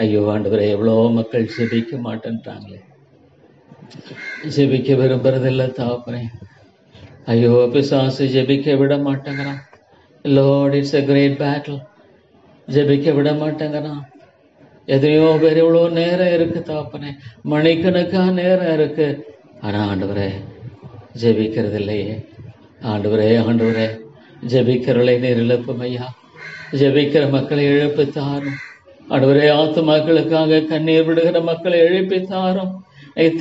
ஐயோ ஆண்டவரே, எவ்வளோ மக்கள் ஜெபிக்க மாட்டேன்றாங்களே, ஜெபிக்க விரும்புறதில்லை தாப்பனே. ஐயோ, பிசாசு ஜெபிக்க விட மாட்டேங்கிறான். Lord, it's a great battle. ஜெபிக்க விட மாட்டேங்கிறான். எதையோ பேர் எவ்வளோ நேரம் இருக்கு தாப்பனே, மணிக்கணக்கான நேரம் இருக்கு. ஆனால் ஆண்டவரே ஜெபிக்கிறது இல்லையே. ஆண்டவரே, ஆண்டவரே, ஜெபிக்கிறவளை நீர் இழப்பும் ஐயா. ஜெபிக்கிற மக்களை இழப்பித்தாரும் ஆண்டவரே. ஆத்துமாக்களுக்காக கண்ணீர் விடுகிற மக்களை இழப்பித்தாரும்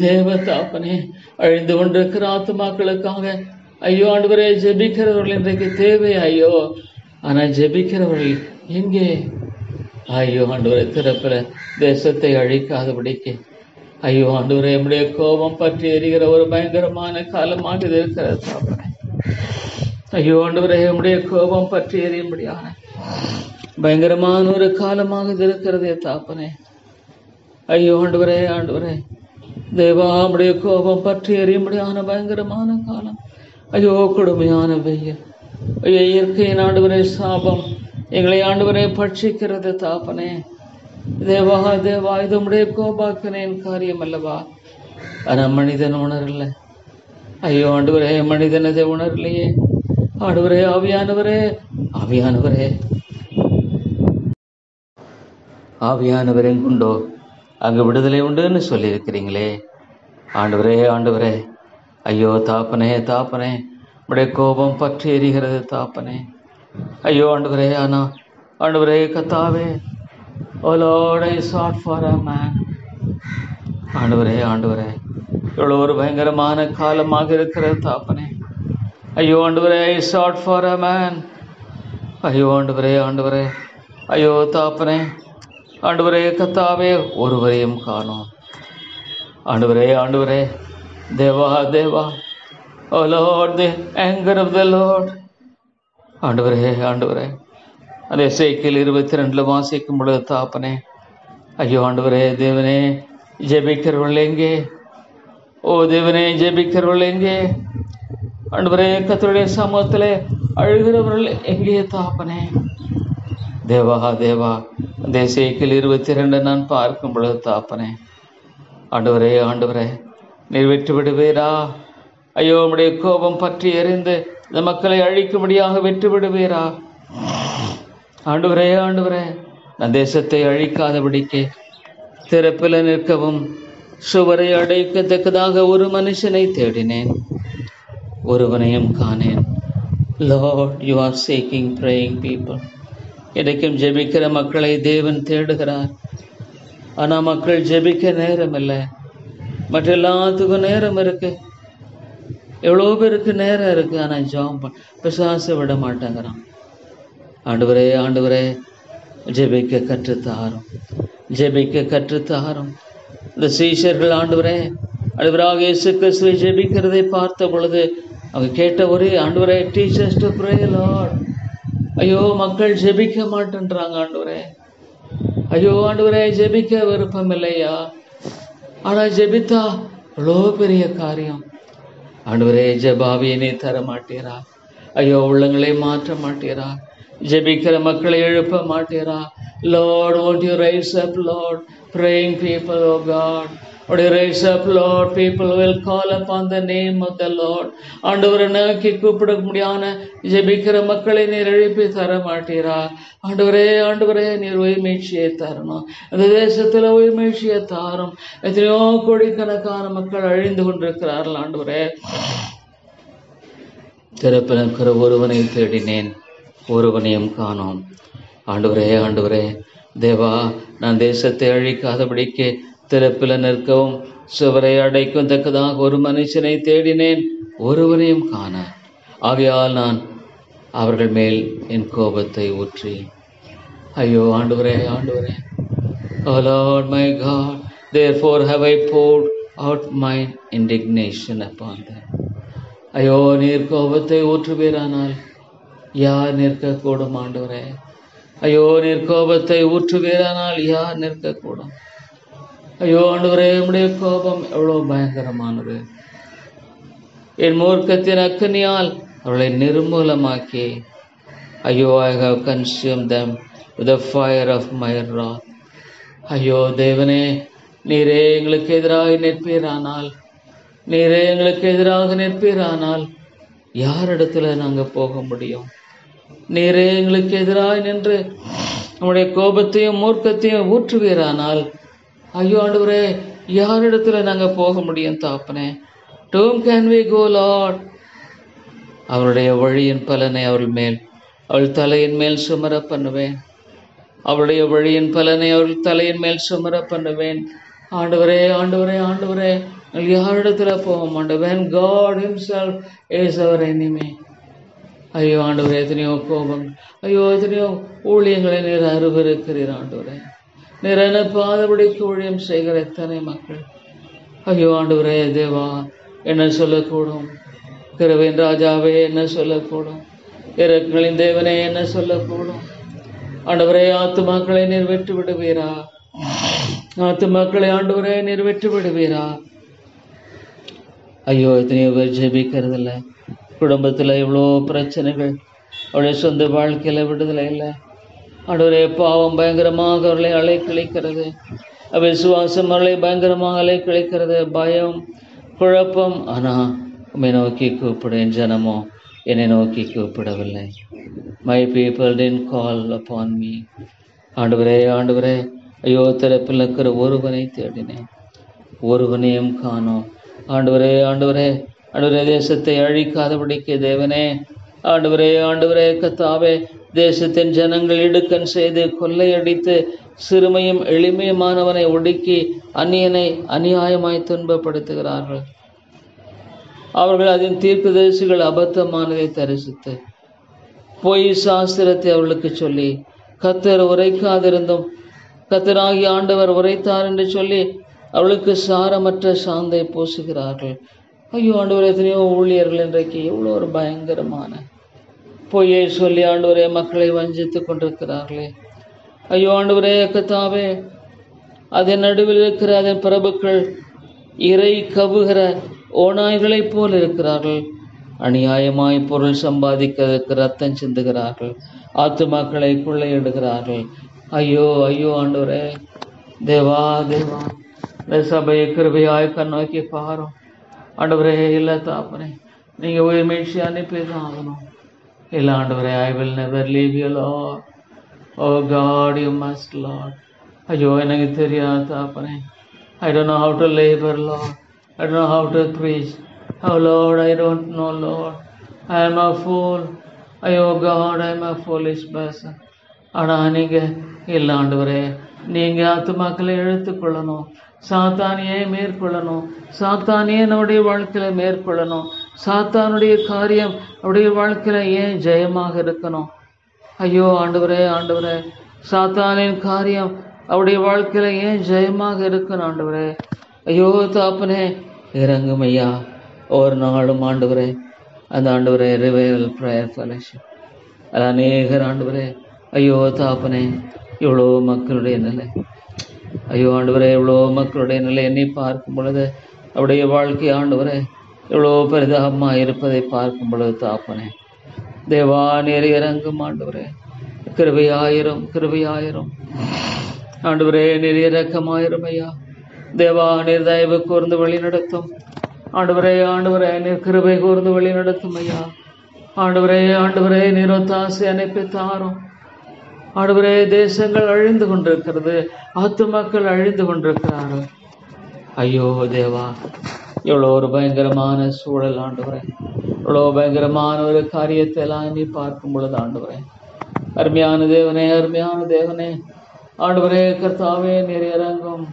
தேவ தாப்பனே. அழிந்து கொண்டிருக்கிற ஆத்துமாக்களுக்காக ஐயோ ஆண்டவரே, ஜெபிக்கிறவர்கள் இன்றைக்கு தேவை ஐயோ. ஆனால் ஜெபிக்கிறவர்கள் எங்கே? ஐயோ ஆண்டவரே, திறப்பில் தேசத்தை அழிக்காதபடிக்கு ஐயோ ஆண்டவரே, நம்முடைய கோபம் பற்றி எரிகிற ஒரு பயங்கரமான காலமாக இது இருக்கிறது தாப்பனே. ஐயோ ஆண்டவரே, நம்முடைய கோபம் பற்றி எரியும்படியான பயங்கரமான ஒரு காலமாக இது இருக்கிறதே தாப்பனே. ஐயோ ஆண்டவரே, ஆண்டவரே, தேவா உம்முடைய கோபம் பற்றி எறியும்படியான பயங்கரமான காலம். ஐயோ கொடுமையான வெயில். ஐயோ இயற்கையின் ஆண்டவரே சாபம் எங்களை ஆண்டவரே பட்சிக்கிறது தாப்பனே. தேவா தேவா இது உம்முடைய கோபாக்கனின் காரியம் அல்லவா? ஆனால் மனிதன் உணரல. ஐயோ ஆண்டவரே மனிதன் அதை உணரலையே. ஆண்டவரே ஆவியானவரே ஆவியானவரே ஆவியானவர் எங்குண்டோ அங்கு விடுதலை உண்டுன்னு சொல்லியிருக்கிறீங்களே. ஆண்டவரே ஆண்டவரே ஐயோ தாப்பனே தாப்பனே உடைய கோபம் பற்றி எரிகிறது தாப்பனே. ஐயோ ஆண்டவரே ஆனா ஆண்டவரே கத்தாவே oh lord I sought for a man. ஆண்டவரே ஆண்டவரே இவ்வளோ ஒரு பயங்கரமான காலமாக இருக்கிறது தாப்பனே. ஐயோ ஆண்டவரே ஐ sought for a man. ஐயோ ஆண்டவரே ஆண்டவரே ஐயோ தாப்பனே ஆண்டவரே கத்தாவே ஒருவரையும் காணோம். ஆண்டவரே ஆண்டவரே தேவா தேவா oh lord the anger of the Lord. ஆண்டவரே ஆண்டவரே அதே எசேக்கியேல் 22 வாசிக்கும் பொழுது தாப்பனே ஐயோ ஆண்டவரே தேவனே ஜெபிக்கிறவர்கள் எங்கே? ஓ தேவனே ஜெபிக்கிறவர்கள் எங்கே? ஆண்டவரே கர்த்தருடைய சமூகத்திலே அழுகிறவர்கள் எங்கே தாப்பனே? தேவா தேவா அந்த எசேக்கியேல் 22 நான் பார்க்கும் பொழுது தாப்பனே ஆண்டவரே ஆண்டவரே நீர் வெற்றி விடுவீரா? ஐயோ உம்முடைய கோபம் பற்றி எறிந்து இந்த மக்களை அழிக்கும்படியாக வெற்றி விடுவீரா? ஆண்டவரே ஆண்டவரே நான் தேசத்தை அழிக்காதபடிக்கு திறப்பில் நிற்கவும் சுவரை அடைக்கத்தக்கதாக ஒரு மனுஷனை தேடினேன், ஒருவனையும் காணேன். Lord you are seeking praying people. இன்றைக்கும் ஜெபிக்கிற மக்களை தேவன் தேடுகிறார். ஆனால் மக்கள் ஜெபிக்க நேரம் இல்லை. மற்ற எல்லாத்துக்கும் நேரம் இருக்கு, எவ்வளோ பேருக்கு நேரம் இருக்கு, ஆனால் ஜெபம் பிசாசு விட மாட்டேங்கிறான். ஆண்டவரே ஆண்டவரே ஜெபிக்க கற்றுத்தாரும், ஜெபிக்க கற்றுத்தாரும். இந்த சீஷர்கள் ஆண்டவரே ஆண்டவராக இயேசு கிறிஸ்துவை ஜெபிக்கிறதை பார்த்த பொழுது அவங்க கேட்ட ஒரே ஆண்டவரே teach us to pray Lord. ஐயோ மக்கள் ஜெபிக்க மாட்டேன்றாங்க ஆண்டவரே. ஐயோ ஆண்டவரே ஜெபிக்க விருப்பம் இல்லையா? ஆனால் ஜெபித்தா அவ்வளோ பெரிய காரியம். ஆண்டவரே ஜெபாவியை நீ தர மாட்டீரா? ஐயோ உள்ளங்களை மாற்ற மாட்டீரா? ஜெபிக்கிற மக்களை எழுப்ப மாட்டீரா? Lord, won't you raise up, Lord, praying people, oh God. Would you raise up, Lord, people will call upon the name of the Lord. ஆண்டவரை நோக்கி கூப்பிட முடியாத ஜெபிக்கிற மக்களை நீர் எழுப்பி தர மாட்டீரா? ஆண்டவரே ஆண்டவரே நீர் உயிர்மீழ்ச்சியை தரணும். அந்த தேசத்தில் உயிர்மீழ்ச்சியை தாரும். எத்தனையோ கோடிக்கணக்கான மக்கள் அழிந்து கொண்டிருக்கிறார்கள். ஆண்டவரே திறப்பில் இருக்கிற ஒருவனை தேடினேன், ஒருவனையும் காணோம். ஆண்டவரே ஆண்டவரே தேவா நான் தேசத்தை அழிக்காதபடிக்கு திறப்பில் நிற்கவும் சுவரை அடைக்கும் தக்கதாக ஒரு மனுஷனை தேடினேன், ஒருவனையும் காண. ஆகையால் நான் அவர்கள் மேல் என் கோபத்தை ஊற்றி. ஐயோ ஆண்டவரே ஆண்டவரே O Lord my God, therefore have I poured out my indignation upon them. ஐயோ நீர் கோபத்தை ஊற்றுவீரானால் யார் நிற்கக்கூடும்? ஆண்டவரே ஐயோ நீர் கோபத்தை ஊற்றுவீரானால் யார் நிற்கக்கூடும்? ஐயோ ஆண்டவரே உம்முடைய கோபம் எவ்வளோ பயங்கரமானது. என் மூர்க்கத்தின் அக்கினியால் அவளை நிர்மூலமாக்கி. ஐயோ I have consumed them with the fire of my wrath. ஐயோ தேவனே நீரே எங்களுக்கு எதிராக நிற்பீரானால், நீரே எங்களுக்கு எதிராக நிற்பீரானால் யாரிடத்துல நாங்கள் போக முடியும்? நீரே எங்களுக்கு எதிராக நின்று நம்முடைய கோபத்தையும் மூர்க்கத்தையும் ஊற்றுவீரானால் ஐயோ ஆண்டவரே யாரிடத்துல நாங்கள் போக முடியும் தாப்பனே? To whom can we go, Lord? அவருடைய வழியின் பலனை அவள் மேல் அவள் தலையின் மேல் சுமர பண்ணுவேன். அவளுடைய வழியின் பலனை அவள் தலையின் மேல் சுமர பண்ணுவேன். ஆண்டவரே ஆண்டவரே ஆண்டவரே யாரிடத்துல போவோம்? ஆண்டவன் God himself is our enemy. ஐயோ ஆண்டவரே எத்தனையோ கோபம், ஐயோ எத்தனையோ ஊழியங்களை நீர் அருவருக்கிறீர். ஆண்டவரே நீர் அனுப்பாதபடிக்கு ஊழியம் செய்கிற எத்தனை மக்கள். ஐயோ ஆண்டவரே தேவா என்ன சொல்லக்கூடும்? கிருபையின் ராஜாவே என்ன சொல்லக்கூடும்? இரக்கங்களின் தேவனே என்ன சொல்லக்கூடும்? ஆண்டவரே ஆத்துமாக்களை நீர் வெற்றி விடுவீரா? ஆத்துமாக்களை ஆண்டவரே நீர் வெற்றி விடுவீரா? ஐயோ, எத்தனையோ பேர் ஜெபிக்கிறது இல்லை. குடும்பத்தில் இவ்வளோ பிரச்சனைகள், அவருடைய சொந்த வாழ்க்கையில் விடுதலை இல்லை. ஆண்டவரே, பாவம் பயங்கரமாக அவர்களை அலைக்கழிக்கிறது. விசுவாசம் அவர்களை பயங்கரமாக அலைக்கழிக்கிறது. பயம், குழப்பம். ஆனால் உம்மை நோக்கி கூப்பிடேன், ஜனமோ என்னை நோக்கி கூப்பிடவில்லை. My people didn't call upon me. ஆண்டவரே, ஆண்டவரே, ஐயோ, திறப்பில் இருக்கிற ஒருவனை தேடினேன், ஒருவனையும் காணோம். ஆண்டவரே, ஆண்டவரே, ஆண்டவரே, தேசத்தை அழிக்காதபடிக்கு தேவனே, ஆண்டவரே, ஆண்டவரே, கர்த்தாவே, தேசத்தின் ஜனங்கள் இடுக்கண் செய்து கொள்ளையடித்து சிறுமையும் எளிமையுமானவனை ஒடுக்கி அந்நியனை அநியாயமாய் துன்பப்படுத்துகிறார்கள். அவர்கள் அதன் தீர்க்கதரிசிகள் அபத்தமானதை தரிசித்து பொய் சாஸ்திரத்தை அவர்களுக்கு சொல்லி கர்த்தர் உரைக்காதிருந்தும் கர்த்தராகிய ஆண்டவர் உரைத்தார் என்று சொல்லி அவளுக்கு சாரமற்ற சாந்தை பூசுகிறார்கள். ஐயோ ஆண்டவரே, எத்தனையோ ஊழியர்கள் இன்றைக்கு எவ்வளோ ஒரு பயங்கரமான பொய்யை சொல்லி ஆண்டவரே மக்களை வஞ்சித்து கொண்டிருக்கிறார்களே. ஐயோ ஆண்டவரே, கர்த்தாவே, அதன் நடுவில் இருக்கிற அதன் பிரபுக்கள் இறை கவுகிற ஓநாய்களைப் போல் இருக்கிறார்கள். அநியாயமாய் பொருள் சம்பாதிக்கிறதுக்கு ரத்தம் சிந்துகிறார்கள், ஆத்துமாக்களை கொள்ளையிடுகிறார்கள். ஐயோ ஐயோ ஆண்டவரே, தேவா தேவா, இந்த சபையை கிருபையாய் கண்ணோக்கி பாரும் ஆண்டவரே. இல்லை தாப்பனே, நீங்கள் உயிர் மீட்சி அனுப்பி தான் ஆகணும். இல்லை ஆண்டவரே, I will never leave you Lord. Oh God, you must Lord. ஐயோ, எனக்கு தெரியாது தாப்பனே. I don't know how to labor, Lord. I don't know how to preach. Oh Lord, I don't know, Lord. I am a fool. ஐயோ God, I am a foolish person. ஆனால் நீங்கள் இல்லை ஆண்டவரே, நீங்கள் ஆத்துமாக்களை இழுத்துக்கொள்ளணும், சாத்தானியை மேற்கொள்ளணும், சாத்தானியை நம்முடைய வாழ்க்கையில் மேற்கொள்ளணும். சாத்தானுடைய காரியம் நம்முடைய வாழ்க்கையில் ஏன் ஜெயமாக இருக்கணும்? ஐயோ ஆண்டவரே, ஆண்டவரே, சாத்தானின் காரியம் அவருடைய வாழ்க்கையில ஏன் ஜெயமாக இருக்கணும் ஆண்டவரே? ஐயோ தாப்பனே, இறங்கும் ஐயா. ஒவ்வொரு நாளும் ஆண்டவரே, அந்த ஆண்டவரே ரிவைவல் ப்ரேயர் ஃபெலோஷிப் அது அநேகர் ஆண்டவரே. ஐயோ தாப்பனே, இவ்வளோ மக்களுடைய நிலை, ஐயோ ஆண்டவரே, இவ்வளோ மக்களுடைய நிலை என்னை பார்க்கும் பொழுது அவருடைய வாழ்க்கை ஆண்டவரே இவ்வளோ பரிதாபமாக இருப்பதை பார்க்கும் பொழுது தாப்பனே, தேவா நீர் இறங்கும் ஆண்டவரே. கிருபையாயிரும், கிருபையாயிரும் ஆண்டவரே, நீர் இரக்கமாயிரும் ஐயா. தேவா நீர் தயவு கூர்ந்து வழி நடத்தும் ஆண்டவரே. ஆண்டவரே, நீர் கிருபை கூர்ந்து வழி நடத்தும் ஐயா. ஆண்டவரே, ஆண்டவரே, நீர் ஒத்தாசை அனுப்பி தாரும் ஆண்டவரே. தேசங்கள் அழிந்து கொண்டிருக்கிறது, ஆத்துமாக்கள் அழிந்து கொண்டிருக்கிறார்கள். ஐயோ தேவா, எவ்வளோ ஒரு பயங்கரமான சூழல் ஆண்டவரே, எவ்வளோ பயங்கரமான ஒரு காரியத்தை எல்லாம் நீ பார்க்கும் பொழுது ஆண்டவரே, அருமையான தேவனே, அருமையான தேவனே, ஆண்டவரே கர்த்தாவே நீர் இறங்கும்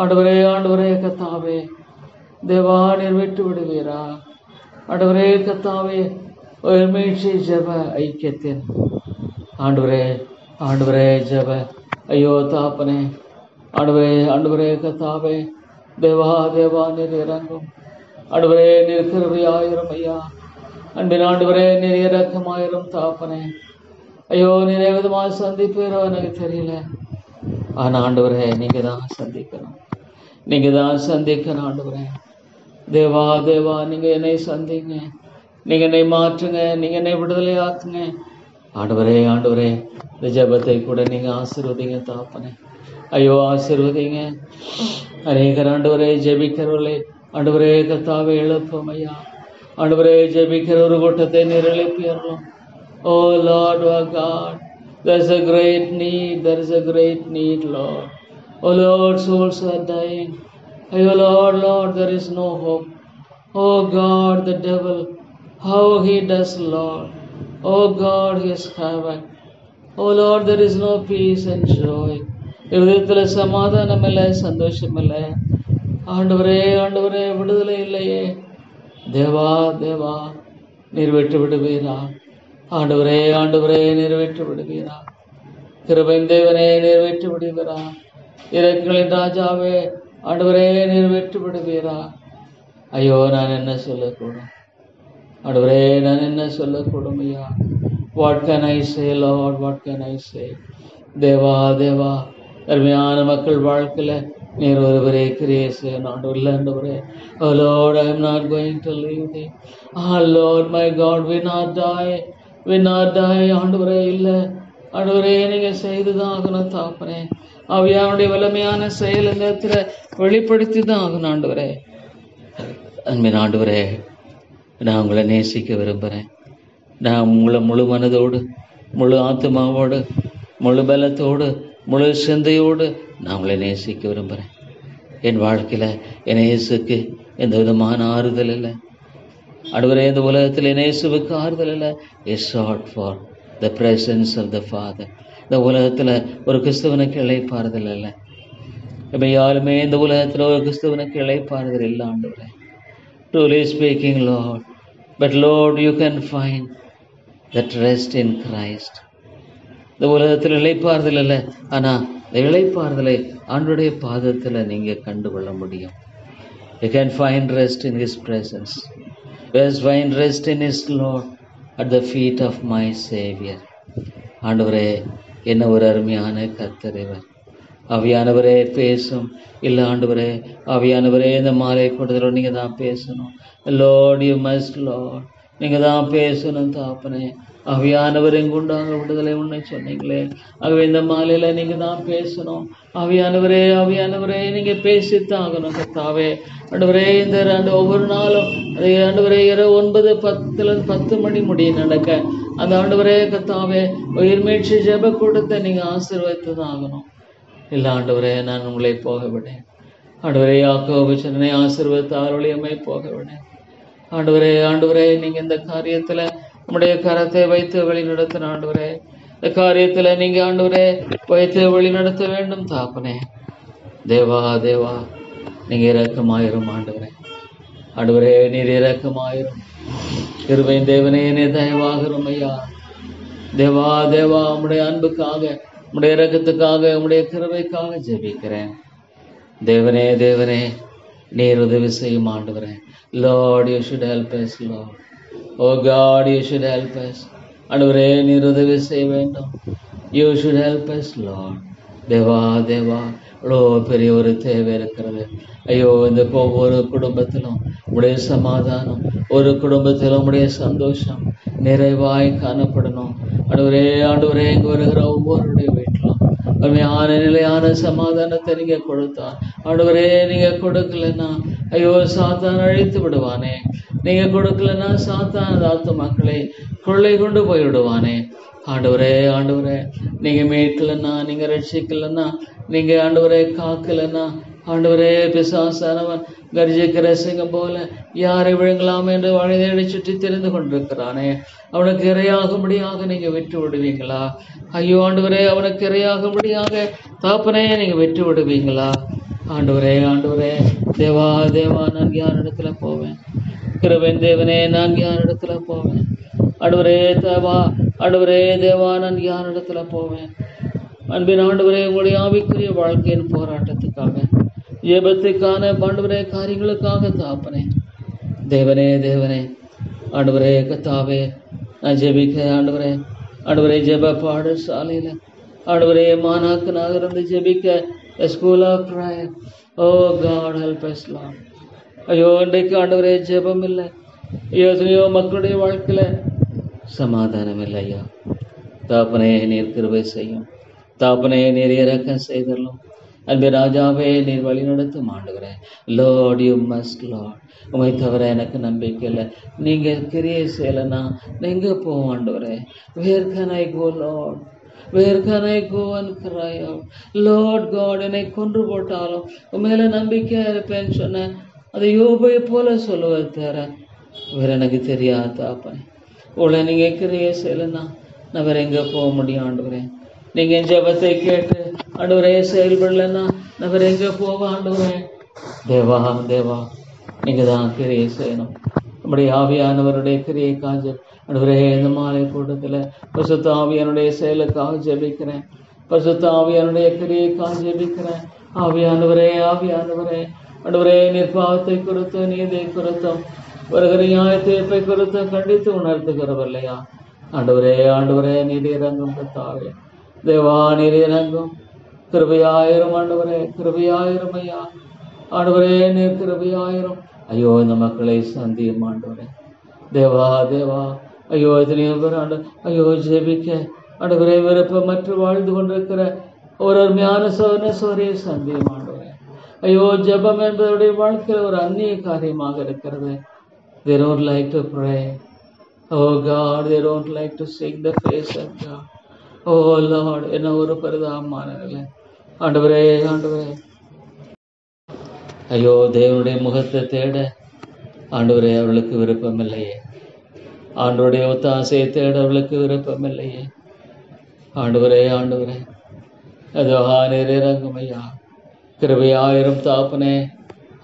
ஆண்டவரே. ஆண்டவரே கர்த்தாவே, தேவா நீர் விட்டு விடுவீரா ஆண்டவரே? கர்த்தாவே, ஒரு மீட்சி ஜெப ஐக்கியத்தின் ஆண்டவரே, ஆண்டவரே ஜெப ஐயோ தாப்பனே, ஆண்டவரே, ஆண்டவரே கர்த்தாவே, தேவா தேவா நீர் இறங்கும் ஆண்டவரே. நீர் கிருபையாயிரும் ஐயா. அன்பின் ஆண்டவரே, நீர் இரக்கமாயிரும் தாப்பனே. ஐயோ, நீர் விதமாக சந்திப்பீரோ எனக்கு தெரியல. ஆனால் ஆண்டவரே, நீங்கள் தான் சந்திக்கணும், நீங்கள் தான் சந்திக்கணும் ஆண்டவரே. தேவா தேவா, நீங்கள் என்னை சந்திங்க, நீங்கள் என்னை மாற்றுங்க, நீங்கள் என்னை விடுதலை ஆக்குங்க ஆண்டவரே. ஆண்டவரே, இந்த ஜெபத்தை கூட நீங்கள் ஆசீர்வதிங்க தாப்பனே. ஐயோ ஆசீர்வதிங்க. அநேகர் ஆண்டவரே ஜெபிக்கிறவர்களே ஆண்டவரே கர்த்தாவே எழுப்பும் ஐயா. ஆண்டவரே, ஜெபிக்கிற ஒரு கூட்டத்தை நீர் எழுப்பியறலும். Oh Lord, oh God, there is a great need, there is a great need, Lord. Oh Lord, souls are dying. Oh Lord, Lord, there is no hope. Oh God, the devil, how he does, Lord. Oh God, he is havoc. Oh Lord, there is no peace and joy. விதத்தில் சமாதானம் இல்லை, சந்தோஷம் இல்லை ஆண்டவரே. ஆண்டவரே, விடுதலை இல்லையே. தேவா தேவா, நீர் விட்டு விடுவீரா ஆண்டவரே? ஆண்டவரே, நிறைவேற்றி விடுவீரா? கிருபையின் தேவனே, நிறைவேற்றி விடுவீரா? இரக்கங்களின் ராஜாவே, ஆண்டவரே, நிறைவேற்றி விடுவீரா? ஐயோ, நான் என்ன சொல்லக்கூடும் ஆண்டவரே, நான் என்ன சொல்லக்கூடும் ஐயா? What can I say lord, what can I say? தேவா தேவா, அருமையான மக்கள் வாழ்க்கையில் நீர் ஒருவரே கிரியை செய்யணும் ஆண்டவர். இல்லை ஆண்டவரே, oh Lord, I am not going to leave thee. Ah Lord my God, we not die ஆண்டவரே. இல்லை ஆண்டவரே, நீங்க செய்துதான் ஆகணும் தாப்பனே. ஆவியானுடைய வலிமையான செயல் இந்த இடத்துல வெளிப்படுத்தி தான் ஆகணும் ஆண்டவரே. அன்பின் ஆண்டவரே, நான் உங்களை நேசிக்க விரும்புகிறேன். நான் உங்களை முழு மனதோடு, முழு ஆத்மாவோடு, முழு பலத்தோடு, முழு சிந்தையோடு நான் உங்களை நேசிக்க விரும்புகிறேன். என் வாழ்க்கையில் என் இயேசுக்கு எந்த விதமான ஆறுதல் இல்லை ஆண்டவரே. இந்த உலகத்தில் என் இயேசுவுக்கு ஆறுதல் இல்லை. Is short for the presence of the Father. இந்த உலகத்தில் ஒரு கிறிஸ்தவனுக்கு இளைப்பாறுதல் இல்லை. இப்போ யாருமே இந்த உலகத்தில் ஒரு கிறிஸ்தவனுக்கு இளைப்பாறுதல் இல்லை ஆண்டவரே. Truly speaking, Lord, but Lord, you can find that rest in Christ. இந்த உலகத்தில் இளைப்பாறுதல் இல்லை, ஆனால் இந்த இளைப்பாறுதலை ஆண்டவருடைய பாதத்தில் நீங்கள் கண்டுகொள்ள முடியும். You can find rest in His presence. You can find rest in His Lord at the feet of my Savior. ஆண்டவரே, என்ன ஒரு அருமையான கர்த்தர் இவர். ஆவியானவரே பேசும். இல்லை ஆண்டவரே, ஆவியானவரே இந்த மாலை கூட்டத்தில் நீங்கள் தான் பேசணும். லார்ட் யூ மஸ்ட் லார்ட், நீங்கள் தான் பேசணும் தாப்பனே. ஆவியானவர் எங்குண்டாக விடுதலை உன்னை சொன்னீங்களே, ஆகவே இந்த மாலையில் நீங்கள் தான் பேசணும். ஆவியானவரே, ஆவியானவரே நீங்கள் பேசித்தாகணும் கர்த்தாவே. ஆண்டவரே, இந்த ஒவ்வொரு நாளும் அதை ஆண்டவரே இரவு 9-10 மணி முடியும் நடக்க அந்த ஆண்டவரே கர்த்தாவே உயிர்மீட்சி ஜெப கூட்டத்தை நீங்கள் ஆசீர்வதித்து தான் ஆகணும். இல்லை ஆண்டவரே, நான் உங்களை போக விடேன். ஆண்டவரே, யாக்கோபு சொன்னனை ஆசீர்வதித்து அருளியமை போக விடேன். ஆண்டவரே, ஆண்டவரே நீங்கள் இந்த காரியத்தில் நம்முடைய கரத்தை வைத்து வழி நடத்தின ஆண்டவரே, இந்த காரியத்தில் நீங்கள் ஆண்டவரே வைத்து வழி நடத்த வேண்டும் தாப்பனே. தேவா தேவா, நீங்கள் இரக்கமாயிரும் ஆண்டவரே. ஆண்டவரே, நீர் இரக்கமாயிரும். கிருபையின் தேவனே, நீர் தயவாகிரும் ஐயா. தேவா தேவா, உம்முடைய அன்புக்காக, உம்முடைய இரக்கத்துக்காக, உம்முடைய கிருபைக்காக ஜெபிக்கிறேன். தேவனே தேவனே, நீர் உதவி செய்யும் ஆண்டவரே. Lord, you should help us, Lord. Oh God, you should help us. ஆண்டவரே, நீர் உதவி செய்ய வேண்டும். You should help us, Lord. Deva Deva, இவ்வளோ பெரிய ஒரு தேவை இருக்கிறது. ஐயோ, இந்த ஒவ்வொரு குடும்பத்திலும் உடைய சமாதானம், ஒரு குடும்பத்திலும் உடைய சந்தோஷம் நிறைவாய் காணப்படணும். ஆண்டவரே, ஆண்டவரே, இங்கு வருகிற ஒவ்வொருடைய வீட்டிலும் அருமையான நிலையான சமாதானத்தை நீங்க கொடுத்தா. ஆண்டவரே, நீங்க கொடுக்கலன்னா ஐயோ சாத்தான் அழித்து விடுவானே. நீங்க கொடுக்கலன்னா சாத்தான் ஆத்து மக்களை கொள்ளை கொண்டு போய் விடுவானே. ஆண்டவரே, ஆண்டவரே, நீங்க மீட்கலன்னா, நீங்க ரட்சிக்கலன்னா, நீங்க ஆண்டவரே காக்கலன்னா, ஆண்டவரே பிசாசானவன் கர்ஜிக்கிற சிங்கம் போல யாரை விழுங்கலாம் என்று வழிதேடி சுற்றி தெரிந்து கொண்டிருக்கிறானே. அவனுக்கு இரையாகும்படியாக நீங்க வெற்றி விடுவீங்களா? ஐயோ ஆண்டவரே, அவனுக்கு இரையாகும்படியாக தாப்பனே நீங்க வெற்றி விடுவீங்களா? ஆண்டவரே, ஆண்டவரே, தேவா தேவா, நான் யார் இடத்துல போவேன்? கிருபையின் தேவனே, நான் யார் இடத்துல போவேன்? ஆண்டவரே தேவா, ஆண்டவரே தேவா, நான் யார் இடத்துல போவேன்? அன்பின் ஆண்டவரே, உங்களுடைய ஆவிக்குரிய வாழ்க்கையின் போராட்டத்துக்காக, ஜெபத்துக்கான ஆண்டவரே காரியங்களுக்காக தாப்பனே. தேவனே தேவனே, ஆண்டவரே கத்தாவே, நான் ஜெபிக்க ஆண்டவரே, ஆண்டவரே ஜெப பாடசாலையில் ஆண்டவரே மாணாக்கனாக இருந்து ஜெபிக்க school of prayer. Oh God help us Lord. ஐயோ, இன்றைக்கு ஆண்டவரே ஜெபம் இல்லை. எத்தனையோ மக்களுடைய வாழ்க்கையில் சமாதானம் இல்லை. ஐயா தாப்பனே, நீர் கிருபை செய்யும். தாப்பனே, நீர் இரக்கம் செய்தரலாம். அன்பு ராஜாவே, நீர் வழி நடத்தும் ஆண்டவரே. Lord you must Lord. உண்மை தவிர எனக்கு நம்பிக்கை இல்லை. நீங்கள் கிரியை செய்யலைன்னா எங்கே போவோம் ஆண்டவரே? Where can I go Lord? Where can I go and cry out? Lord God, என்னை கொன்று போட்டாலும் உண்மையில நம்பிக்கையா இருப்பேன்னு சொன்னேன். அதை யோபை போல சொல்லுவது தவிர வேற எனக்கு தெரியாது தாப்பனே. உங்களை நீங்கள் கிரியை செய்யலைன்னா நான் வேற எங்கே போக முடியும் ஆண்டவரே? நீங்கள் ஜெபத்தை கேட்டு ஆண்டவரே செயல்படலைன்னா நான் வேற எங்கே போவேன் ஆண்டவரே? தேவா தேவா, நீங்கள் தான் கிரியை செய்யணும். நம்முடைய ஆவியானவருடைய கிரியை காஞ்சல் ஆண்டவரே. இந்த மாலை கூட்டத்தில் பரிசுத்த ஆவியானுடைய செயலுக்காக ஜெபிக்கிறேன். பரிசுத்த ஆவியானுடைய கிரியை காஞ்சு ஜெபிக்கிறேன். ஆவியானவரே, ஆவியானவரே, ஆண்டவரே, நீர் பாவத்தை குறித்தும் நீதியை குறித்தும் வருகிற நியாய தீர்ப்பை குறித்தும் கண்டித்து கிருபையாயிரம் ஆண்டவரே, கிருபையாயிரம் ஐயா. ஆண்டவரே நீர் கிருபையாயிரம். ஐயோ இந்த மக்களை சந்தியும் ஆண்டவரே. தேவா தேவா, ஐயோ எத்தனையோ பேர் ஐயோ ஜெபிக்க ஆண்டவரே விருப்பமற்று வாழ்ந்து கொண்டிருக்கிற ஒரு அருமையான சோதனையை சந்தியும் ஆண்டவரே. ஐயோ ஜெபம் என்பதுடைய வாழ்க்கையில் ஒரு அந்நிய காரியமாக இருக்கிறது. They don't like to pray. Oh God, they don't like to seek the face of God. Oh Lord, என்ன ஒரு பரிதாபமான நிலை ஆண்டவரே. ஆண்டவரே ஐயோ தேவனுடைய முகத்தை தேட ஆண்டவரே அவர்களுக்கு விருப்பம் இல்லையே. ஆண்டவருடைய ஒத்தாசையை தேட அவர்களுக்கு விருப்பம் இல்லையே. ஆண்டவரே ஆண்டவரே அதோ நீர் இறங்கும் ஐயா. கிருபையாயிரம் தாப்பனே.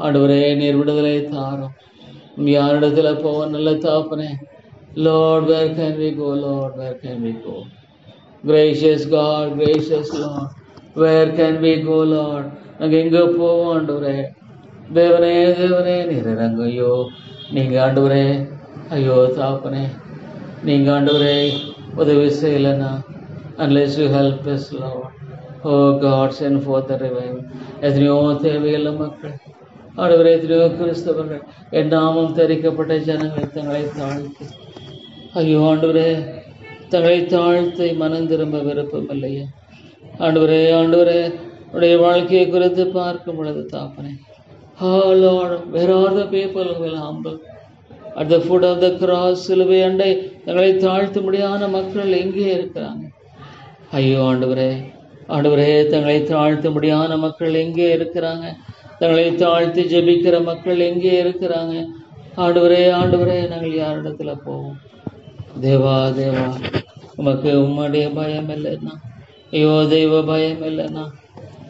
ஆண்டவரே நீர் விடுதலை தாரும். யாரிடத்துல போவ நல்ல தாப்பனே. Lord, where can we go? Lord, where can we go? Gracious God, gracious Lord, where can we go, Lord? நாங்கள் எங்கே போவோம் ஆண்டவரே. தேவனே தேவனே நீர் இறங்கு ஐயோ. நீங்கள் ஆண்டவரே ஐயோ தாப்பனே, நீங்கள் ஆண்டவரே உதவி செய்யலைன்னா unless you help us, Lord. Oh God, send forth the revival. எத்தனையோ தேவையுள்ள மக்கள் ஆண்டவரே, எத்தனையோ கிறிஸ்தவர்கள் என் நாமம் தரிக்கப்பட்ட ஜனங்கள் தங்களை தாழ்த்தி ஐயோ ஆண்டவரே தங்களை தாழ்த்தி மனம் திரும்ப விருப்பம் இல்லையே. ஆண்டவரே ஆண்டவரே உடைய வாழ்க்கையை குறித்து பார்க்கும் பொழுது தாப்பனே, oh Lord, where are the people who will humble at the foot of the cross? சிலுவை அண்டை தங்களை தாழ்த்த முடியாத மக்கள் எங்கே இருக்கிறாங்க? ஐயோ ஆண்டவரே ஆண்டவரே தங்களை தாழ்த்த முடியாத மக்கள் எங்கே இருக்கிறாங்க? தங்களை தாழ்த்தி ஜெபிக்கிற மக்கள் எங்கே இருக்கிறாங்க? ஆண்டவரே ஆண்டவரே நாங்கள் யாரிடத்துல போவோம்? தேவா தேவா, உமக்கு உம்முடைய பயம் இல்லைன்னா, ஐயோ தெய்வ பயம் இல்லைன்னா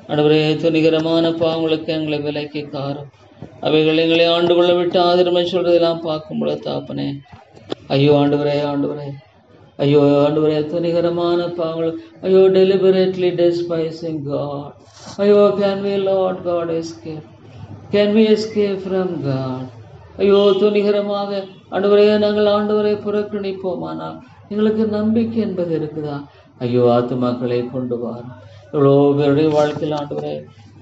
ஆண்டவரே துணிகரமான பாவங்களுக்கு எங்களை விலைக்கு காரும். அவைகள் எங்களை ஆண்டு கொள்ள விட்டு ஆதரமை சொல்றதெல்லாம் பார்க்கும்போது தாப்பனே ஐயோ ஆண்டவரே ஆண்டவரே ஐயோ ஆண்டவரே துணிகரமான பாவங்கள் ஐயோ deliberately despising God. ஐயோ can we Lord God escape? Can we escape from God? ஐயோ துணிகரமாக ஆண்டவரே நாங்கள் ஆண்டவரை புறக்கணிப்போமானால் எங்களுக்கு நம்பிக்கை என்பது இருக்குதா? ஐயோ ஆத்துமாக்களை கொண்டு வாரும். எவ்வளோ பேருடைய வாழ்க்கையில் ஆண்டவரே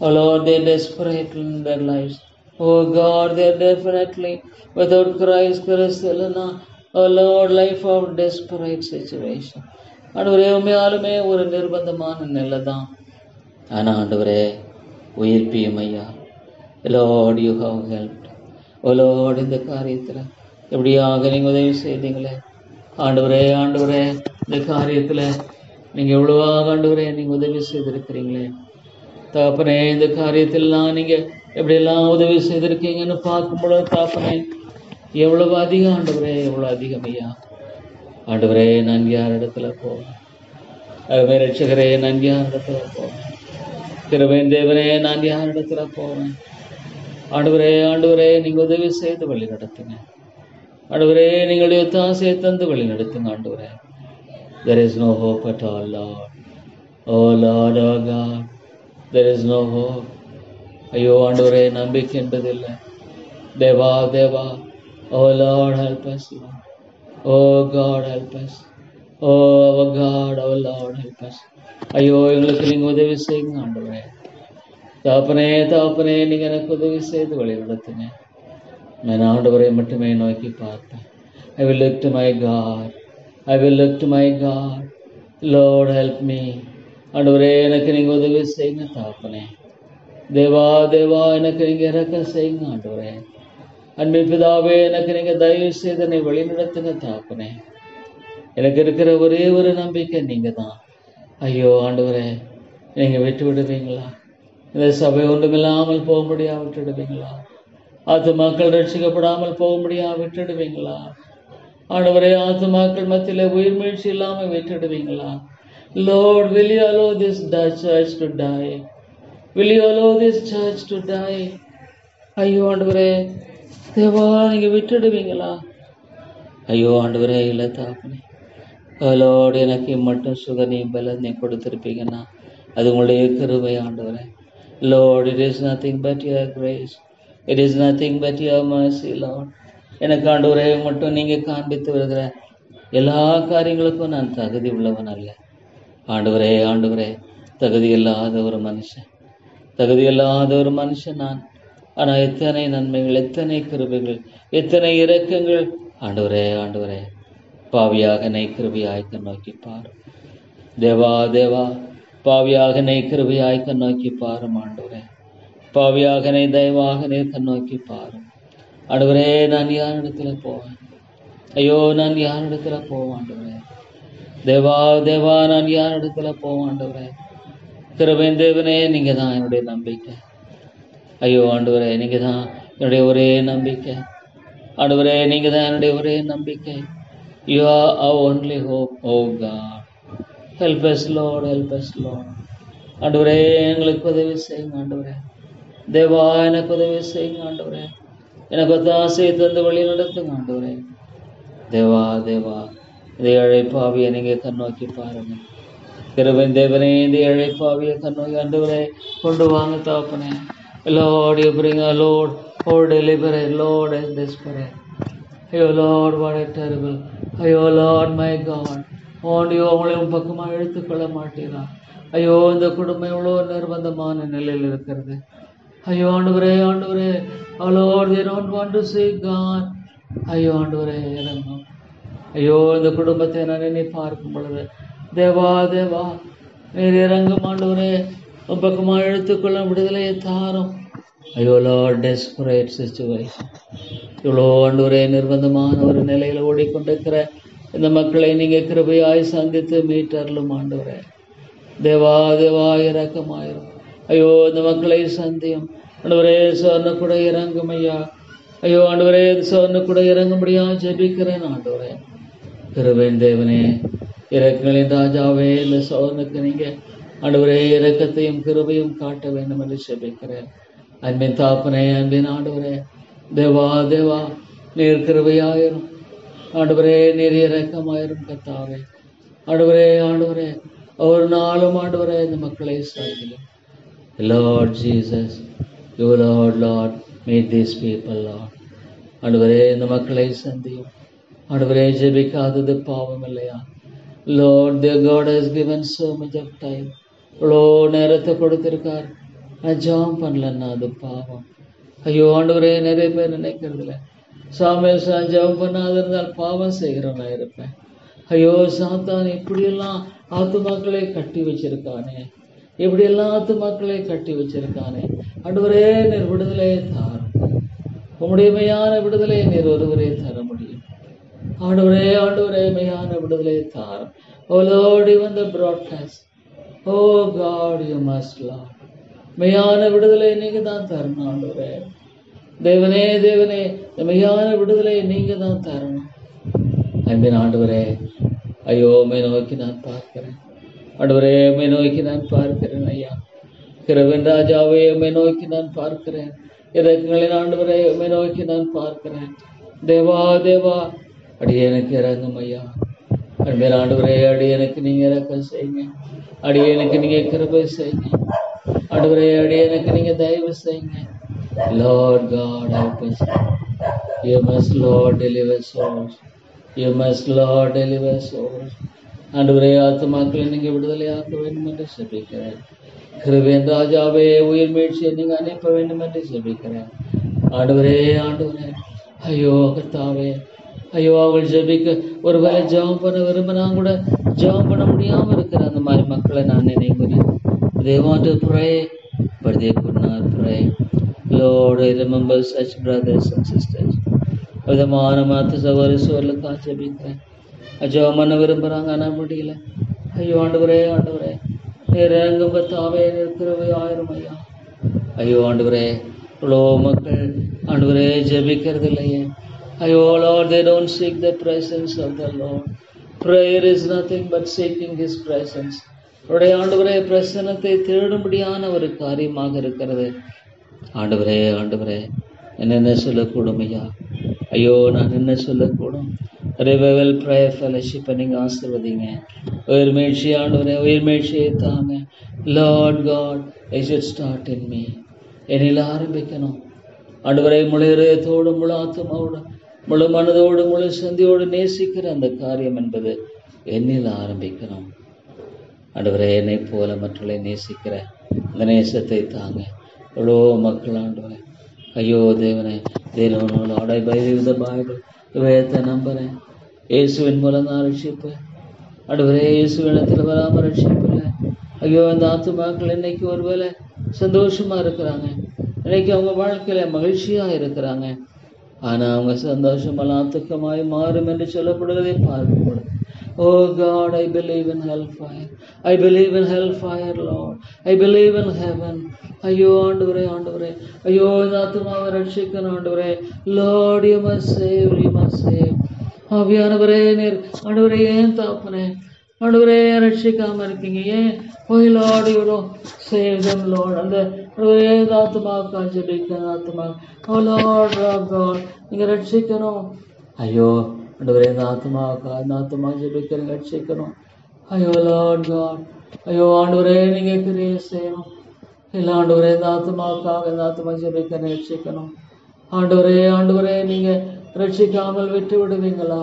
அவ்வளோ they desperate in their lives. Oh God, they are definitely without Christ கிறிஸ்துவனா oh Lord, life of desperate situation. ஆண்டவரே உண்மையாலுமே ஒரு நிர்பந்தமான நிலை தான். ஆனால் ஆண்டவரே உயிர்ப்பியும் ஐயா. Lord, you have helped. Oh Lord, இந்த காரியத்தில் எப்படியாக நீங்கள் உதவி செய்தீங்களே ஆண்டவரே. ஆண்டவரே இந்த காரியத்தில் நீங்கள் எவ்வளவாக ஆண்டவரே நீங்கள் உதவி செய்திருக்கிறீங்களே தாப்பனே. இந்த காரியத்திலாம் நீங்கள் எப்படியெல்லாம் உதவி செய்திருக்கீங்கன்னு பார்க்கும்பொழுது தாப்பனே எவ்வளவு அதிகம் ஆண்டவரே, எவ்வளோ அதிகம் ஐயா. ஆண்டவரே நான் யார் இடத்துல போவேன்? அதுவே ரட்சகரே நான் யார் இடத்துல போவேன்? கிருபையின் தேவனே நான் யார் இடத்துல போவேன்? ஆண்டவரே ஆண்டவரே நீங்கள் உதவி செய்து வழி நடத்துங்க. ஆண்டவரே நீங்களுடைய தாசையை தந்து வழி நடத்துங்க ஆண்டவரே. There is no hope at all, Lord. Oh Lord, oh God, there is no hope. ஐயோ ஆண்டவரே நம்பிக்கை என்பதில்லை. Deva Deva, oh Lord, help us, Lord. Oh God, help us. Oh our God, our Lord, help us. ஐயோ எங்களுக்கு நீங்கள் உதவி செய்யுங்க ஆண்டவரே. தாப்பனே தாப்பனே நீங்கள் எனக்கு உதவி செய்து வழி நடத்துங்க. நான் ஆண்டவரை மட்டுமே நோக்கி பார்ப்பேன். I will look to my God. I will look to my God. Lord, help me. ஆண்டவரே எனக்கு நீங்கள் உதவி செய்யுங்க தாப்பனே. தேவா தேவா எனக்கு நீங்கள் இறக்கம் செய்யுங்க ஆண்டவரே. அன்பின் பிதாவே எனக்கு நீங்கள் தயவு செய்து என்னை வழி நடத்துங்க தாப்பனே. எனக்கு இருக்கிற ஒரே ஒரு நம்பிக்கை நீங்கள் தான். ஐயோ ஆண்டவரே நீங்கள் விட்டு விடுவீங்களா? இந்த சபை ஒன்றுமில்லாமல் போக முடியா விட்டுடுவீங்களா? ஆத்துமாக்கள் ரட்சிக்கப்படாமல் போக முடியா விட்டுடுவீங்களா? ஆண்டவரே ஆத்துமாக்கள் மத்தியில் உயிர் மீழ்ச்சி இல்லாமல் விட்டுடுவீங்களா? Lord, will you allow this church to die? Will you allow this church to die? ஐயோ ஆண்டவரே தேவா நீங்கள் விட்டுடுவீங்களா? ஐயோ ஆண்டவரே இல்லை தாப்பனே. Lord, எனக்கு மட்டும் சுகனி பலனை கொடுத்துருப்பீங்கன்னா அது உங்களுடைய கிருபை ஆண்டவரே. Lord, it is nothing but your grace. It is nothing but your mercy, Lord. எனக்கு ஆண்டவரே மட்டும் நீங்கள் காண்பித்து வருகிற எல்லா காரியங்களுக்கும் நான் தகுதி உள்ளவன் அல்ல ஆண்டவரே. ஆண்டவரே தகுதியில்லாத ஒரு மனுஷன், தகுதியில்லாத ஒரு மனுஷன் நான். ஆனால் எத்தனை நன்மைகள், எத்தனை கிருபைகள், எத்தனை இரக்கங்கள். ஆண்டவரே, ஆண்டவரே, பாவியாக என்னை கிருபையாய் கண்ணோக்கி பார். தேவா, தேவா, பாவியாக என்னை கிருபையாய் கண்ணோக்கி பாரும். ஆண்டவரே, பாவியாக என்னை தயவாக நீர் கண்ணோக்கி பாரும். ஆண்டவரே, நான் யார் இடத்துல போவேன்? ஐயோ, நான் யார் இடத்துல போவேன்? ஆண்டவரே, தேவா, தேவா, நான் யார் இடத்துல போவேன்? ஆண்டவரே, கிருபையின் தேவனே, நீங்க தான் என்னுடைய நம்பிக்கை. ஐயோ ஆண்டவரே, நீங்க தான் என்னுடைய ஒரே நம்பிக்கை. ஆண்டவரே, நீங்க தான் என்னுடைய ஒரே நம்பிக்கை. You are our only hope, oh God. Help us, Lord, help us, Lord. ஆண்டவரே, எங்களுக்கு உதவி செய்யுங்க. ஆண்டவரே, தேவா, எனக்கு உதவி செய்யுங்க. ஆண்டவரே, எனக்கு ஒத்தாசை தந்து வழி நடத்துங்க. ஆண்டவரே, தேவா, தேவா, இந்த இழைப்பாவியை நீங்க கண்ணோக்கி பாருங்க. கிருபையின் தேவனே, இந்த இழைப்பாவியை கண்ணோக்கி ஆண்டவரே கொண்டு வாங்க தகப்பனே. Lord, you bring a Lord, oh deliverer, Lord, is desperate. ஐயோ Lord, what a terrible. ஐயோ Lord, my God, ஓண்டியோ அவங்களையும் பக்கமாக இழுத்துக்கொள்ள மாட்டீரா? ஐயோ, இந்த குடும்பம் எவ்வளோ நிர்பந்தமான நிலையில் இருக்கிறது. ஐயோ ஆண்டவரே, ஆண்டவரே, Lord, they don't want to see God. ஐயோ ஆண்டவரே, இறங்கும். ஐயோ, இந்த குடும்பத்தை நான் எண்ணி பார்க்கும் பொழுது தேவா, தேவா, நீர் இறங்கும். ஆண்டவரே, பக்கமாக இழுத்துக்கொள்ள விடுதலையை தாரும். ஐயோ Lord, desperate situation. இவ்வளோ ஆண்டவரே நிர்பந்தமான ஒரு நிலையில் ஓடிக்கொண்டிருக்கிற இந்த மக்களை நீங்க கிருபையாய் சந்தித்து மீட்டருளும். ஆண்டவரே, தேவா, தேவா, இரக்கமாயிரும். ஐயோ, இந்த மக்களை சந்தியும். ஆண்டவரே, சொன்ன கூட இறங்கும் ஐயா. ஐயோ ஆண்டவரே, சொன்ன கூட இறங்கும்படியா ஜெபிக்கிறேன். ஆண்டவரே, கிருபையின் தேவனே, இரக்கங்களின் ராஜாவே, இந்த சோதனுக்கு நீங்க ஆண்டவரே இரக்கத்தையும் கிருபையும் காட்ட வேண்டும் என்று ஜெபிக்கிறேன். அன்பின் தாப்பனே, அன்பின் ஆண்டவரே, தேவா, தேவா, நீர் கிருபையாயிரும். ஆண்டவரே, நீர் இரக்கமாயிரும். கர்த்தாவே, ஆண்டவரே, ஆண்டவரே, ஒரு நாளும் ஆண்டவரே இந்த மக்களை சாதியும். Lord Jesus, you Lord, Lord, meet these people, Lord. ஆண்டவரே, இந்த மக்களை சந்தியும். ஆண்டவரே, ஜெபிக்காதது பாவம் இல்லையா? Lord, their God has given so much of time. இவ்வளோ நேரத்தை கொடுத்திருக்கார், ஜெபம் பண்ணலன்னா அது பாவம். ஐயோ ஆண்டவரே, நிறைய பேர் நினைக்கிறதில்ல, சாமியல் ஜெபம் பண்ணாத இருந்தால் பாவம் செய்கிறவனா இருப்பேன். ஐயோ, சாத்தான் இப்படியெல்லாம் ஆத்துமாக்களை கட்டி வச்சிருக்கானே, இப்படியெல்லாம் ஆத்துமாக்களை கட்டி வச்சிருக்கானே. ஆண்டவரே, நீர் விடுதலையை தாரும். உம்முடைய மெய்யான விடுதலையை நீர் ஒருவரே தர முடியும். ஆண்டவரே, ஆண்டவரே, மெய்யான விடுதலையை தாரும். Oh Lord, even the broadcast, oh God, you must, Lord. மெய்யான விடுதலை நீங்க தான் தரணும். ஆண்டவரே, தேவனே, தேவனே, மெய்யான விடுதலை நீங்க தான் தரணும். அன்பின் ஆண்டவரே, ஐயோ, மை நோக்கி நான் பார்க்கிறேன். ஆண்டவரே, மை நோக்கி நான் பார்க்கிறேன். ஐயா, கிருபையின் ராஜாவே, மை நோக்கி நான் பார்க்கிறேன். இரக்கங்களின் ஆண்டவரே, மை நோக்கி நான் பார்க்கிறேன். தேவா, தேவா, அடியேனுக்கு இறங்கும் ஐயா. அன்பின் ஆண்டவரே, அடியேனுக்கு நீங்க இரக்கம் செய்யுங்க. அடியேனுக்கு நீங்க கிருபை செய்யுங்க. ஆண்டவரே, அடியேனுக்கு நீங்க தயவு செய்யுங்க. Lord God, help us. You must, Lord, deliver souls. You must, Lord, deliver souls. ஆண்டவரே, ஆத்துமாக்களை நீங்க விடுதலையாக்க வேண்டும் என்று ஜெபிக்கிறேன். கிருபையின் ராஜாவே, உயிர் மீட்சியை நீங்க அனுப்ப வேண்டும் என்று ஜெபிக்கிறேன். ஆண்டவரே, ஆண்டவரே, ஐயோ கர்த்தாவே, ஐயோ, அவள் ஜெபிக்க ஒருவேளை ஜெபம் பண்ண விரும்பினா கூட ஜெபம் பண்ண முடியாம இருக்கிற அந்த மாதிரி மக்களை நான் நினைக்கிறேன். They want to pray, but they could not pray. Lord, I remember such brothers and sisters. விதமான மாத்த சகோதரி சோழலுக்காக ஜெபிக்கிறேன். ஜெபம் பண்ண விரும்புகிறாங்க, ஆனால் முடியல. ஐயோ ஆண்டவரே, ஆண்டவரே, இறங்கும் கர்த்தாவே, கிருபை ஆயிரம் ஐயா. ஐயோ ஆண்டவரே, இவ்வளோ மக்கள் ஆண்டவரே ஜெபிக்கிறது இல்லையே. ஐயோ Lord, they don't seek the presence of the Lord. Prayer is nothing but seeking His presence. அவருடைய ஆண்டவரே பிரசன்னத்தை தேடும்படியான ஒரு காரியமாக இருக்கிறது. ஆண்டவரே, ஆண்டவரே, என்ன சொல்லக்கூடும் ஐயா? ஐயோ, நான் என்ன சொல்லக்கூடும்? ரிவைவல் ப்ரேயர் ஃபெலோஷிப்பை நீங்கள் ஆசீர்வதிங்க. உயிர் மீழ்ச்சி ஆண்டவரே, உயிர் மீழ்ச்சியை தாங்க. Lord God, I should start in me. என்னில் ஆரம்பிக்கணும் ஆண்டவரே. முழு இதயத்தோடு, முழு ஆத்மாவோடு, முழு மனதோடு, முழு சந்தியோடு நேசிக்கிற அந்த காரியம் என்பது என்னில் ஆரம்பிக்கணும். ஆண்டவரே என்னை போல மற்றவர்களை நேசிக்கிற அந்த நேசத்தை தாங்க. எவ்வளோ மக்கள் ஆண்டவரே, ஐயோ தேவனே, தேவனோட ஐ பிலீவ் தி பைபிள், வேதத்தை நம்புறேன், இயேசுவின் மூலம் நான் ரட்சிப்பேன். ஆண்டவரே, இயேசுவினத்தில் வராமல் ரட்சிப்பில்லை. ஐயோ, அந்த ஆத்துமாக்கள் இன்னைக்கு ஒருவேளை சந்தோஷமா இருக்கிறாங்க, இன்னைக்கு அவங்க வாழ்க்கையில மகிழ்ச்சியா இருக்கிறாங்க. ஆனா அவங்க சந்தோஷமெல்லாம் துக்கமாய் மாறும் என்று சொல்லப்படுவதை பார்க்கும்பொழுது, oh God, I believe in hellfire. I believe in hellfire, Lord. I believe in heaven. ஐயோ ஆண்டவரே, ஆண்டவரே, ஐயோ இந்த ஆத்துமாவை ரட்சிக்கணும் ஆண்டவரே. Lord, you must save, you must save. ஆவியானவரே, நீர் ஆண்டவரே ஏன் தாப்பனே, ஆண்டவரே ரட்சிக்காம இருக்கீங்க ஏன்? Oh Lord, you don't save them, Lord. அந்த ஆத்துமாவுக்கு ஜெபிக்கணும், ஆத்துமா, oh Lord, God, நீங்க ரட்சிக்கணும். ஐயோ ஆண்டவரே, இந்த ஆத்துமா ஜெபிக்கணும், ரட்சிக்கணும். ஐயோ லார்ட் காட், ஐயோ ஆண்டவரே நீங்க கிரியை செய்யணும். இல்லை ஆண்டவரே, இந்த ஆத்துமாவுக்காக இந்த ஆத்துமா ஜெபிக்கணும், ரட்சிக்கணும். ஆண்டவரே, ஆண்டவரே நீங்க ரட்சிக்காமல் விட்டு விடுவீங்களா?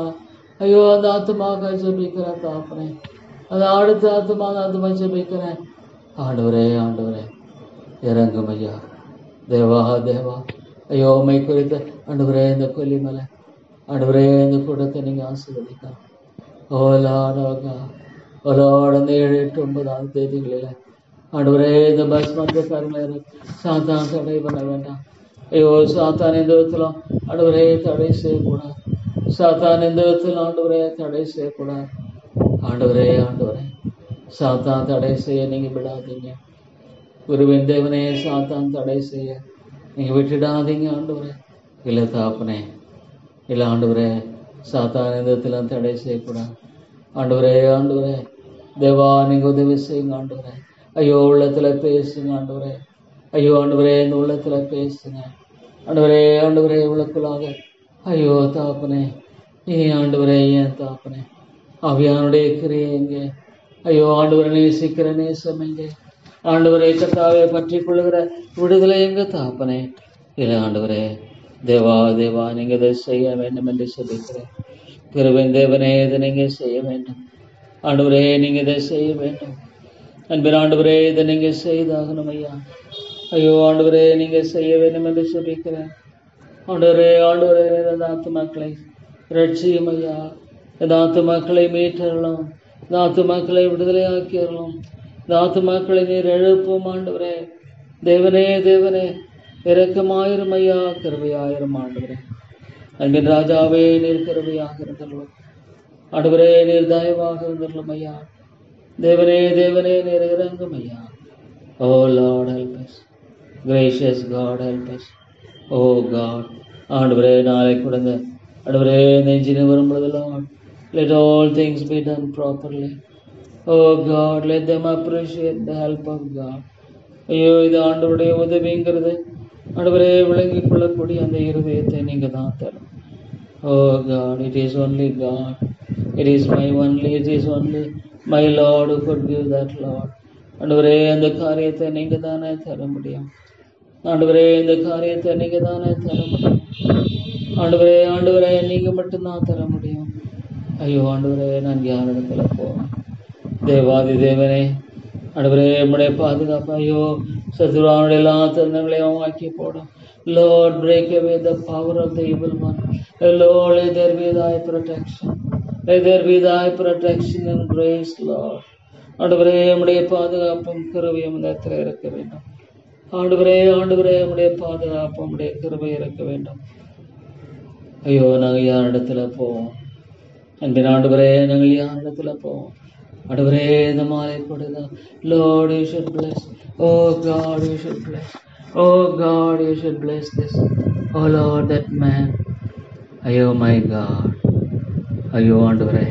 ஐயோ அந்த ஆத்துமாவுக்காக ஜெபிக்கிறேன் தாப்பனே, அது அடுத்த ஆத்துமா ஜெபிக்கிறேன். ஆண்டவரே, ஆண்டவரே இறங்கும் ஐயா. தேவா, தேவா, ஐயோ உம்மை குறித்த ஆண்டவரே இந்த கொல்லிமலை, ஆண்டவரே இந்த கூட்டத்தை நீங்க ஆசீர்வதிக்கலாம். ஓலாட அந்த 7, 8, 9 தேதிகளில் ஆண்டவரே இந்த பஸ் மத்தியக்காரங்களை சாத்தான் தடை பண்ண வேண்டாம். ஐயோ சாத்தான் எந்த விதத்திலும் ஆண்டவரே தடை செய்யக்கூடாது. சாத்தான் எந்த விதத்திலும் ஆண்டவரே தடை செய்யக்கூடாது. ஆண்டவரே, ஆண்டவரே சாத்தான் தடை செய்ய நீங்க விடாதீங்க. குருவின் தேவனே, சாத்தான் தடை செய்ய நீங்க விட்டுடாதீங்க ஆண்டவரே. இல்லை தாப்பனே, இல்லை ஆண்டவரே, சாத்தான் எந்த விதத்திலும் தடை செய்யக்கூடாது. ஆண்டவரே, ஆண்டவரே தேவா நீங்க உதவி செய்யுங்க ஆண்டவரே. ஐயோ உள்ளத்துல பேசுங்க ஆண்டவரே. ஐயோ ஆண்டவரே இந்த உள்ளத்துல பேசுங்க ஆண்டவரே. ஆண்டவரே உள்ளக்குள்ளாக ஐயோ தாப்பனே, ஏன் ஆண்டவரே, ஏன் தாப்பனே ஆவியானுடைய கிரியை எங்கே? ஐயோ ஆண்டவரை நேசிக்கிற நேசம் எங்கே? ஆண்டவரை கர்த்தாவை பற்றி கொள்ளுகிற விடுதலை எங்க தாப்பனே? இல்லை ஆண்டவரே, தேவா, தேவா நீங்க இதை செய்ய வேண்டும் என்று சொல்லிக்கிறேன். கிருபையின் தேவனே, இதை நீங்க செய்ய வேண்டும் ஆண்டவரே, நீங்க இதை செய்ய வேண்டும். அன்பின் ஆண்டவரே, இதை நீங்க செய்தாகணும் ஐயா. ஐயோ ஆண்டவரே, நீங்க செய்ய வேண்டும் என்று சொல்லிக்கிறேன். ஆண்டவரே, ஆண்டவரே இந்த ஆத்துமாக்களை ரட்சியும் ஐயா. இந்த ஆத்துமாக்களை மீட்டறலாம், இந்த ஆத்துமாக்களை விடுதலை ஆக்கிடலாம், இந்த ஆத்துமாக்களை நீர் எழுப்பும் ஆண்டவரே. தேவனே, தேவனே இரக்கமாயிரும் ஐயா, கிருபையாயிரும் ஆண்டவரே. அன்பின் ராஜாவே, நீர் கிருபையாக இருந்தருளும் ஆண்டவரே, நீர் தயவாக இருந்தருளும் ஐயா. தேவனே, தேவனே நீர் இறங்கும் ஐயா. Oh lord help us, gracious God help us. Oh God, ஆண்டவரே நாளை கொடுங்க ஆண்டவரே. நெஞ்சின வரும் பொழுது lord, let all things be done properly. Oh God, let them appreciate the help of God. ஐயோ இது ஆண்டவருடைய உதவிங்கிறது ஆண்டவரே விளங்கிக் கொள்ளக்கூடிய அந்த இருதயத்தை நீங்க தான் தரும். Oh God, it is only God, it is only my Lord who could give that, Lord. ஆண்டவரே அந்த காரியத்தை நீங்க தானே தர முடியும். ஆண்டவரே இந்த காரியத்தை நீங்க தானே தர முடியும். ஆண்டவரே, ஆண்டவரே நீங்க மட்டும்தான் தர முடியும். ஐயோ ஆண்டவரே, நான் யார் இடத்துல போவேன்? தேவாதி தேவனே, ஆண்டவரே உம்முடைய பாதுகாப்பு, ஐயோ சத்துருவானுடைய எல்லா தந்தங்களையும் வாக்கி போடும். Lord, break away the power of the evil one. Lord, let there be thy protection. Let there be thy protection and grace, Lord. ஆண்டவரே உம்முடைய பாதுகாப்பும் கிருபையும் இந்த இடத்துல இருக்க வேண்டும். ஆண்டவரே, ஆண்டவரே உம்முடைய பாதுகாப்பும் உம்முடைய கிருபை இருக்க வேண்டும். ஐயோ நாங்கள் யார் இடத்துல போவோம்? அன்பின் ஆண்டவரே, நாங்கள் யார் இடத்துல போவோம்? ஆண்டவரே இந்த மாலை கொடுங்க. Lord, you should bless. Oh God, you should bless. Oh God, you should bless this. Oh Lord, that man. ஐயோ my God, ஐயோ ஆண்டவரே,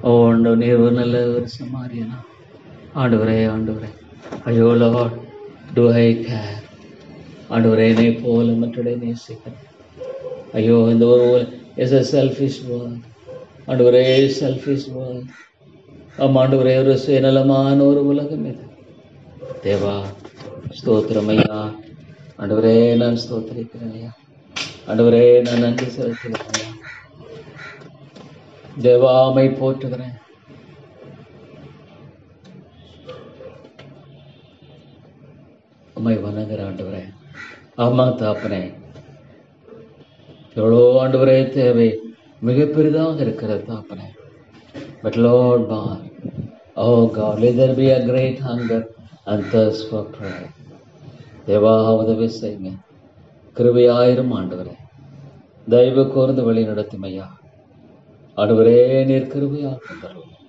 ஓ ஆண்டவர் நீர் ஒரு நல்ல ஒரு சமாரியனா. ஆண்டவரே, ஆண்டவரே, ஐயோ லார்ட், do I care? ஆண்டவரே என்னை போல மற்றவரை நேசிக்கிறேன். ஐயோ இந்த ஒரு இஸ் a selfish world. ஆண்டவரே செல்ஃபிஷ் வேர்ல்ட். ஆண்டவரே ஒரு சுயநலமான ஒரு உலகம் இது. தேவா ஸ்தோத்திரம் ஐயா. ஆண்டவரே நான் ஸ்தோத்திரிக்கிறேன் ஐயா. ஆண்டவரே நான் நன்றி செலுத்துகிறேன் ஐயா. தேவாமை போற்றுகிறேன். உம்மை வணங்குற ஆண்டவரே. ஆமா தாப்பனே, எவ்வளோ ஆண்டவரே தேவை மிக பெரிதாக இருக்கிற தாப்பனே. But Lord God, oh God, let there be a great hunger and thirst for prayer. தேவா உதவி செய்யுங்க. கிருபையாயிரும் ஆண்டவரே, தயவு கூர்ந்து வழி நடத்தும் ஐயா. ஆண்டவரே, நீர் கிருபையாக இருந்தருளும்,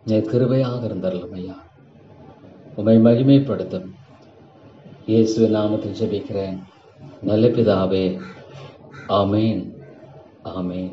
நீர் கிருபையாக இருந்தருளும் ஐயா. உம்மை மகிமைப்படுத்தும் இயேசுவின் நாமத்தில் ஜெபிக்கிறேன் நல்ல பிதாவே. ஆமேன், ஆமேன்.